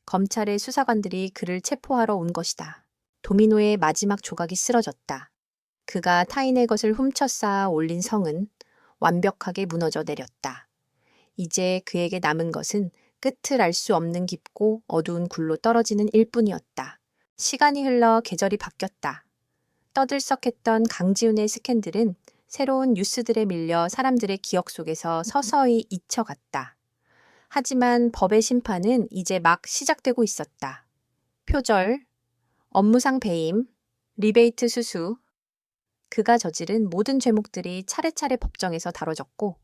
검찰의 수사관들이 그를 체포하러 온 것이다. 도미노의 마지막 조각이 쓰러졌다. 그가 타인의 것을 훔쳐 쌓아 올린 성은 완벽하게 무너져 내렸다. 이제 그에게 남은 것은 끝을 알 수 없는 깊고 어두운 굴로 떨어지는 일뿐이었다. 시간이 흘러 계절이 바뀌었다. 떠들썩했던 강지훈의 스캔들은 새로운 뉴스들에 밀려 사람들의 기억 속에서 서서히 잊혀갔다. 하지만 법의 심판은 이제 막 시작되고 있었다. 표절, 업무상 배임, 리베이트 수수. 그가 저지른 모든 죄목들이 차례차례 법정에서 다뤄졌고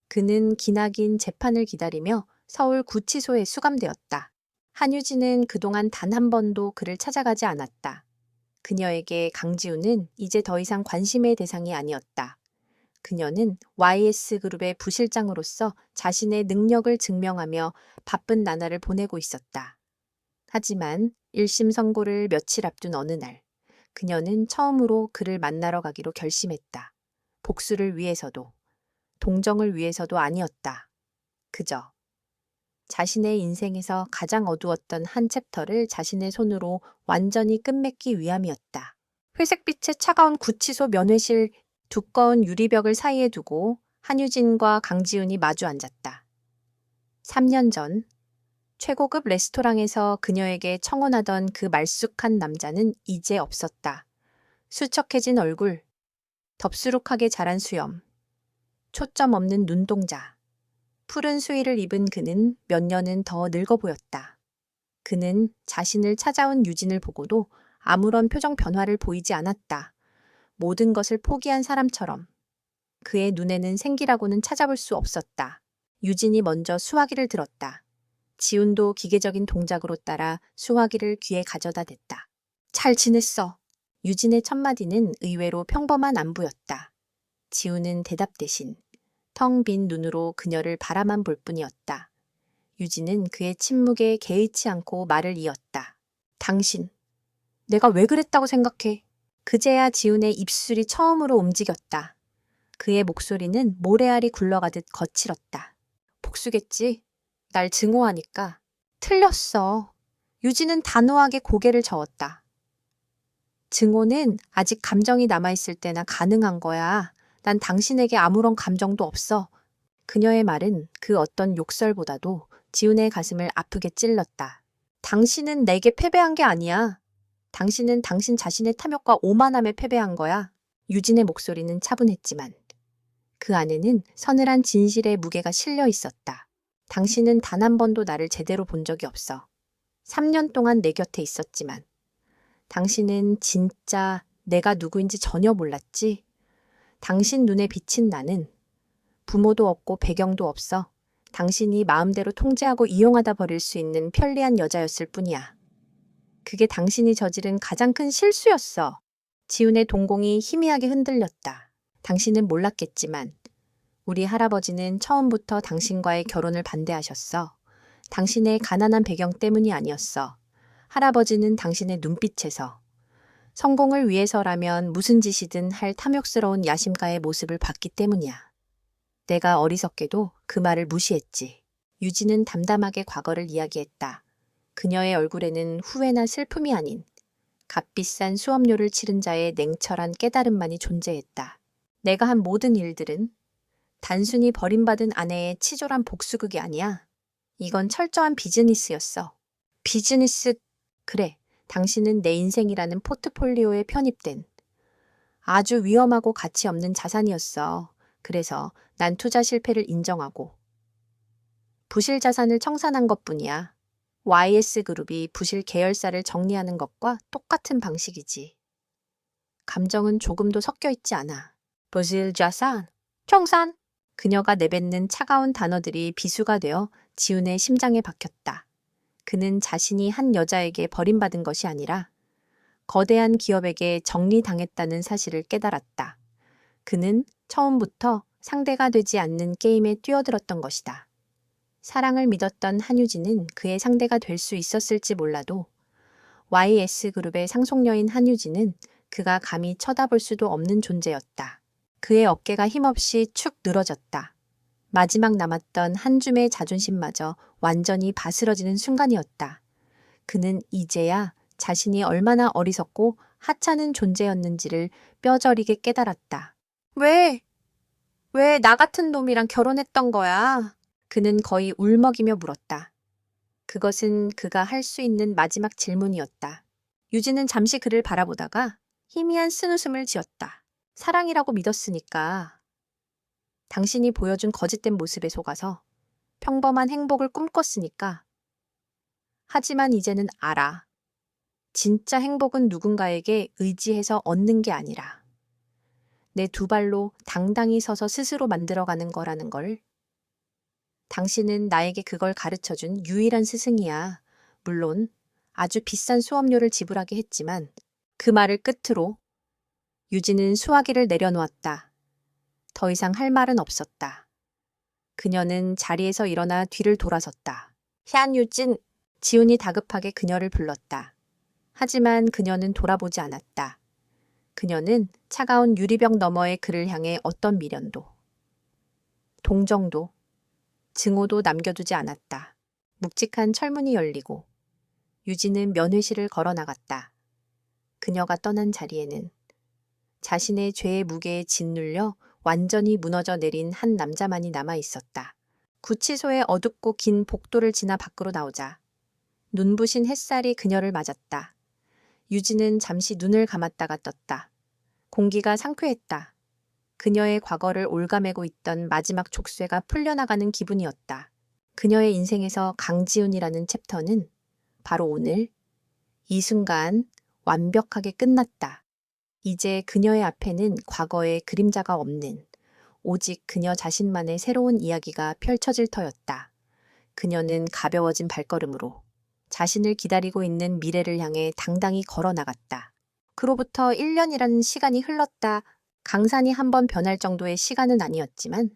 그는 기나긴 재판을 기다리며 서울 구치소에 수감되었다. 한유진은 그동안 단 한 번도 그를 찾아가지 않았다. 그녀에게 강지훈은 이제 더 이상 관심의 대상이 아니었다. 그녀는 YS그룹의 부실장으로서 자신의 능력을 증명하며 바쁜 나날을 보내고 있었다. 하지만 1심 선고를 며칠 앞둔 어느 날, 그녀는 처음으로 그를 만나러 가기로 결심했다. 복수를 위해서도, 동정을 위해서도 아니었다. 그저 자신의 인생에서 가장 어두웠던 한 챕터를 자신의 손으로 완전히 끝맺기 위함이었다. 회색빛의 차가운 구치소 면회실 두꺼운 유리벽을 사이에 두고 한유진과 강지훈이 마주 앉았다. 3년 전 최고급 레스토랑에서 그녀에게 청혼하던 그 말쑥한 남자는 이제 없었다. 수척해진 얼굴, 덥수룩하게 자란 수염, 초점 없는 눈동자. 푸른 수의를 입은 그는 몇 년은 더 늙어 보였다. 그는 자신을 찾아온 유진을 보고도 아무런 표정 변화를 보이지 않았다. 모든 것을 포기한 사람처럼. 그의 눈에는 생기라고는 찾아볼 수 없었다. 유진이 먼저 수화기를 들었다. 지훈도 기계적인 동작으로 따라 수화기를 귀에 가져다 댔다. 잘 지냈어. 유진의 첫마디는 의외로 평범한 안부였다. 지훈은 대답 대신 텅 빈 눈으로 그녀를 바라만 볼 뿐이었다. 유진은 그의 침묵에 개의치 않고 말을 이었다. 당신, 내가 왜 그랬다고 생각해? 그제야 지훈의 입술이 처음으로 움직였다. 그의 목소리는 모래알이 굴러가듯 거칠었다. 복수겠지? 날 증오하니까. 틀렸어. 유진은 단호하게 고개를 저었다. 증오는 아직 감정이 남아있을 때나 가능한 거야. 난 당신에게 아무런 감정도 없어. 그녀의 말은 그 어떤 욕설보다도 지훈의 가슴을 아프게 찔렀다. 당신은 내게 패배한 게 아니야. 당신은 당신 자신의 탐욕과 오만함에 패배한 거야. 유진의 목소리는 차분했지만 그 안에는 서늘한 진실의 무게가 실려 있었다. 당신은 단 한 번도 나를 제대로 본 적이 없어. 3년 동안 내 곁에 있었지만 당신은 진짜 내가 누구인지 전혀 몰랐지. 당신 눈에 비친 나는 부모도 없고 배경도 없어. 당신이 마음대로 통제하고 이용하다 버릴 수 있는 편리한 여자였을 뿐이야. 그게 당신이 저지른 가장 큰 실수였어. 지훈의 동공이 희미하게 흔들렸다. 당신은 몰랐겠지만 우리 할아버지는 처음부터 당신과의 결혼을 반대하셨어. 당신의 가난한 배경 때문이 아니었어. 할아버지는 당신의 눈빛에서 성공을 위해서라면 무슨 짓이든 할 탐욕스러운 야심가의 모습을 봤기 때문이야. 내가 어리석게도 그 말을 무시했지. 유진은 담담하게 과거를 이야기했다. 그녀의 얼굴에는 후회나 슬픔이 아닌 값비싼 수업료를 치른 자의 냉철한 깨달음만이 존재했다. 내가 한 모든 일들은 단순히 버림받은 아내의 치졸한 복수극이 아니야. 이건 철저한 비즈니스였어. 비즈니스, 그래. 당신은 내 인생이라는 포트폴리오에 편입된 아주 위험하고 가치 없는 자산이었어. 그래서 난 투자 실패를 인정하고 부실 자산을 청산한 것뿐이야. YS그룹이 부실 계열사를 정리하는 것과 똑같은 방식이지. 감정은 조금도 섞여 있지 않아. 부실 자산, 청산. 그녀가 내뱉는 차가운 단어들이 비수가 되어 지훈의 심장에 박혔다. 그는 자신이 한 여자에게 버림받은 것이 아니라 거대한 기업에게 정리당했다는 사실을 깨달았다. 그는 처음부터 상대가 되지 않는 게임에 뛰어들었던 것이다. 사랑을 믿었던 한유진은 그의 상대가 될 수 있었을지 몰라도 YS그룹의 상속녀인 한유진은 그가 감히 쳐다볼 수도 없는 존재였다. 그의 어깨가 힘없이 축 늘어졌다. 마지막 남았던 한 줌의 자존심마저 완전히 바스러지는 순간이었다. 그는 이제야 자신이 얼마나 어리석고 하찮은 존재였는지를 뼈저리게 깨달았다. 왜 나 같은 놈이랑 결혼했던 거야? 그는 거의 울먹이며 물었다. 그것은 그가 할 수 있는 마지막 질문이었다. 유진은 잠시 그를 바라보다가 희미한 쓴웃음을 지었다. 사랑이라고 믿었으니까. 당신이 보여준 거짓된 모습에 속아서 평범한 행복을 꿈꿨으니까. 하지만 이제는 알아. 진짜 행복은 누군가에게 의지해서 얻는 게 아니라 내 두 발로 당당히 서서 스스로 만들어가는 거라는 걸. 당신은 나에게 그걸 가르쳐준 유일한 스승이야. 물론 아주 비싼 수업료를 지불하게 했지만 그 말을 끝으로 유진은 수화기를 내려놓았다. 더 이상 할 말은 없었다. 그녀는 자리에서 일어나 뒤를 돌아섰다. 한유진, 지훈이 다급하게 그녀를 불렀다. 하지만 그녀는 돌아보지 않았다. 그녀는 차가운 유리병 너머의 그를 향해 어떤 미련도, 동정도, 증오도 남겨두지 않았다. 묵직한 철문이 열리고 유진은 면회실을 걸어 나갔다. 그녀가 떠난 자리에는 자신의 죄의 무게에 짓눌려 완전히 무너져 내린 한 남자만이 남아 있었다. 구치소의 어둡고 긴 복도를 지나 밖으로 나오자 눈부신 햇살이 그녀를 맞았다. 유진은 잠시 눈을 감았다가 떴다. 공기가 상쾌했다. 그녀의 과거를 올가매고 있던 마지막 족쇄가 풀려나가는 기분이었다. 그녀의 인생에서 강지훈이라는 챕터는 바로 오늘, 이 순간 완벽하게 끝났다. 이제 그녀의 앞에는 과거의 그림자가 없는 오직 그녀 자신만의 새로운 이야기가 펼쳐질 터였다. 그녀는 가벼워진 발걸음으로 자신을 기다리고 있는 미래를 향해 당당히 걸어 나갔다. 그로부터 1년이라는 시간이 흘렀다. 강산이 한번 변할 정도의 시간은 아니었지만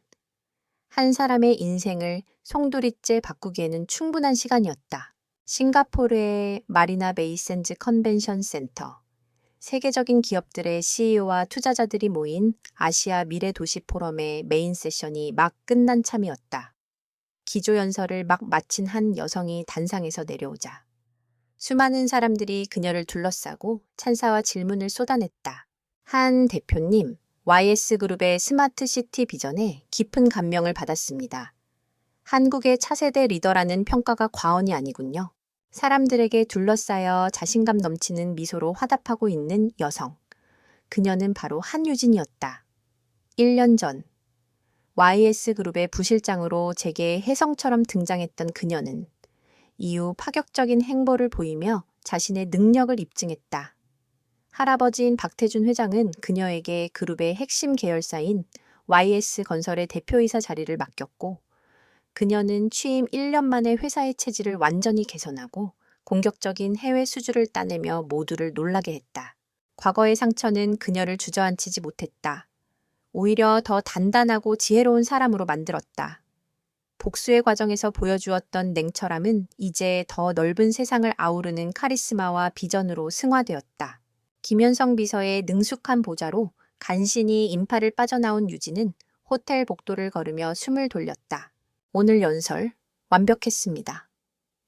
한 사람의 인생을 송두리째 바꾸기에는 충분한 시간이었다. 싱가포르의 마리나 베이 샌즈 컨벤션 센터. 세계적인 기업들의 CEO와 투자자들이 모인 아시아 미래 도시 포럼의 메인 세션이 막 끝난 참이었다. 기조연설을 막 마친 한 여성이 단상에서 내려오자 수많은 사람들이 그녀를 둘러싸고 찬사와 질문을 쏟아냈다. 한 대표님, YS그룹의 스마트시티 비전에 깊은 감명을 받았습니다. 한국의 차세대 리더라는 평가가 과언이 아니군요. 사람들에게 둘러싸여 자신감 넘치는 미소로 화답하고 있는 여성. 그녀는 바로 한유진이었다. 1년 전 YS그룹의 부실장으로 제게 혜성처럼 등장했던 그녀는 이후 파격적인 행보를 보이며 자신의 능력을 입증했다. 할아버지인 박태준 회장은 그녀에게 그룹의 핵심 계열사인 YS건설의 대표이사 자리를 맡겼고 그녀는 취임 1년 만에 회사의 체질을 완전히 개선하고 공격적인 해외 수주를 따내며 모두를 놀라게 했다. 과거의 상처는 그녀를 주저앉히지 못했다. 오히려 더 단단하고 지혜로운 사람으로 만들었다. 복수의 과정에서 보여주었던 냉철함은 이제 더 넓은 세상을 아우르는 카리스마와 비전으로 승화되었다. 김현성 비서의 능숙한 보좌로 간신히 인파를 빠져나온 유진은 호텔 복도를 걸으며 숨을 돌렸다. 오늘 연설 완벽했습니다.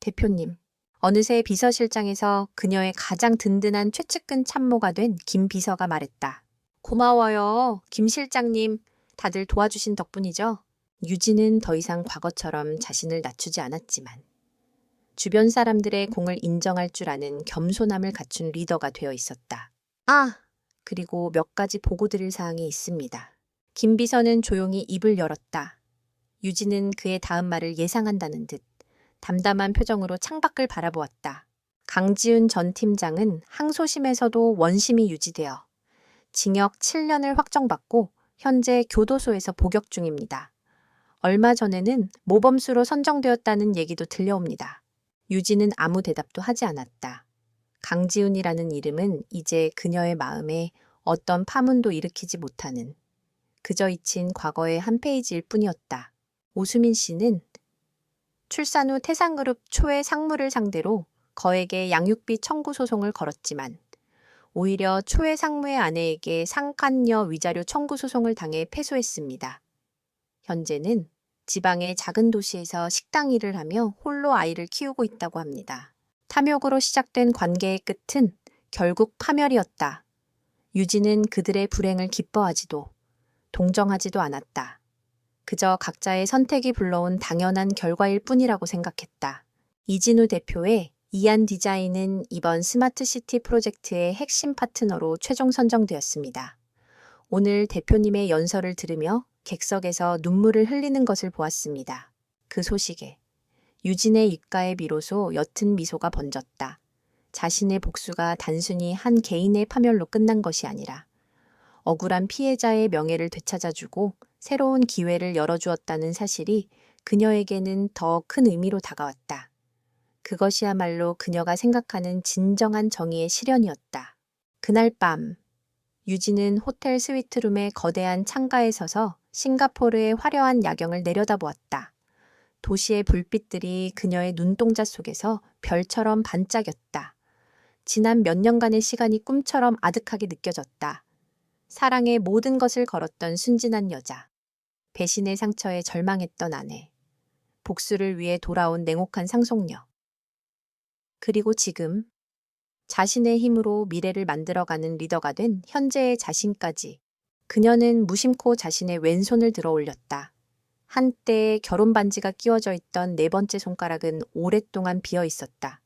대표님, 어느새 비서실장에서 그녀의 가장 든든한 최측근 참모가 된 김 비서가 말했다. 고마워요, 김 실장님. 다들 도와주신 덕분이죠. 유진은 더 이상 과거처럼 자신을 낮추지 않았지만 주변 사람들의 공을 인정할 줄 아는 겸손함을 갖춘 리더가 되어 있었다. 그리고 몇 가지 보고 드릴 사항이 있습니다. 김 비서는 조용히 입을 열었다. 유진은 그의 다음 말을 예상한다는 듯 담담한 표정으로 창밖을 바라보았다. 강지훈 전 팀장은 항소심에서도 원심이 유지되어 징역 7년을 확정받고 현재 교도소에서 복역 중입니다. 얼마 전에는 모범수로 선정되었다는 얘기도 들려옵니다. 유진은 아무 대답도 하지 않았다. 강지훈이라는 이름은 이제 그녀의 마음에 어떤 파문도 일으키지 못하는 그저 잊힌 과거의 한 페이지일 뿐이었다. 오수민 씨는 출산 후 태산그룹 초의 상무를 상대로 거액의 양육비 청구 소송을 걸었지만 오히려 초의 상무의 아내에게 상간녀 위자료 청구 소송을 당해 패소했습니다. 현재는 지방의 작은 도시에서 식당 일을 하며 홀로 아이를 키우고 있다고 합니다. 탐욕으로 시작된 관계의 끝은 결국 파멸이었다. 유진은 그들의 불행을 기뻐하지도 동정하지도 않았다. 그저 각자의 선택이 불러온 당연한 결과일 뿐이라고 생각했다. 이진우 대표의 이안 디자인은 이번 스마트시티 프로젝트의 핵심 파트너로 최종 선정되었습니다. 오늘 대표님의 연설을 들으며 객석에서 눈물을 흘리는 것을 보았습니다. 그 소식에 유진의 입가에 비로소 옅은 미소가 번졌다. 자신의 복수가 단순히 한 개인의 파멸로 끝난 것이 아니라 억울한 피해자의 명예를 되찾아주고 새로운 기회를 열어주었다는 사실이 그녀에게는 더 큰 의미로 다가왔다. 그것이야말로 그녀가 생각하는 진정한 정의의 실현이었다. 그날 밤, 유진은 호텔 스위트룸의 거대한 창가에 서서 싱가포르의 화려한 야경을 내려다보았다. 도시의 불빛들이 그녀의 눈동자 속에서 별처럼 반짝였다. 지난 몇 년간의 시간이 꿈처럼 아득하게 느껴졌다. 사랑의 모든 것을 걸었던 순진한 여자, 배신의 상처에 절망했던 아내, 복수를 위해 돌아온 냉혹한 상속녀. 그리고 지금 자신의 힘으로 미래를 만들어가는 리더가 된 현재의 자신까지. 그녀는 무심코 자신의 왼손을 들어 올렸다. 한때 결혼 반지가 끼워져 있던 네 번째 손가락은 오랫동안 비어 있었다.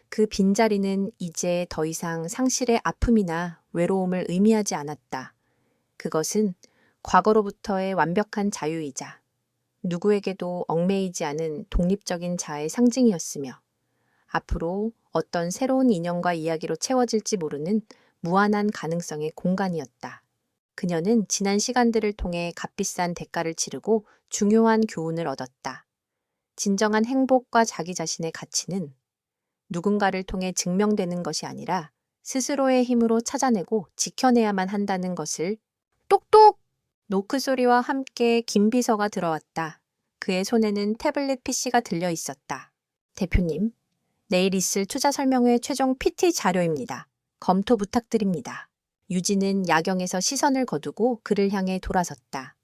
그 빈자리는 이제 더 이상 상실의 아픔이나 외로움을 의미하지 않았다. 그것은 과거로부터의 완벽한 자유이자 누구에게도 얽매이지 않은 독립적인 자아의 상징이었으며 앞으로 어떤 새로운 인연과 이야기로 채워질지 모르는 무한한 가능성의 공간이었다. 그녀는 지난 시간들을 통해 값비싼 대가를 치르고 중요한 교훈을 얻었다. 진정한 행복과 자기 자신의 가치는 누군가를 통해 증명되는 것이 아니라 스스로의 힘으로 찾아내고 지켜내야만 한다는 것을. 똑똑! 노크 소리와 함께 김 비서가 들어왔다. 그의 손에는 태블릿 PC가 들려 있었다. 대표님, 내일 있을 투자 설명회 최종 PT 자료입니다. 검토 부탁드립니다. 유진은 야경에서 시선을 거두고 그를 향해 돌아섰다.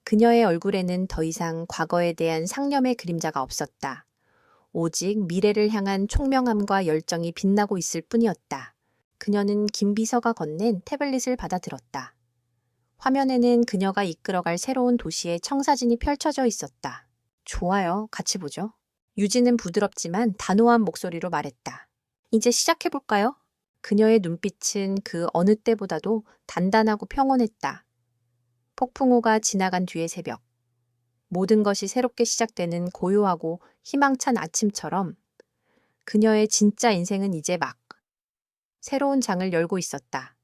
그녀의 얼굴에는 더 이상 과거에 대한 상념의 그림자가 없었다. 오직 미래를 향한 총명함과 열정이 빛나고 있을 뿐이었다. 그녀는 김 비서가 건넨 태블릿을 받아들었다. 화면에는 그녀가 이끌어갈 새로운 도시의 청사진이 펼쳐져 있었다. 좋아요, 같이 보죠. 유진은 부드럽지만 단호한 목소리로 말했다. 이제 시작해볼까요? 그녀의 눈빛은 그 어느 때보다도 단단하고 평온했다. 폭풍우가 지나간 뒤의 새벽. 모든 것이 새롭게 시작되는 고요하고 희망찬 아침처럼 그녀의 진짜 인생은 이제 막 새로운 장을 열고 있었다.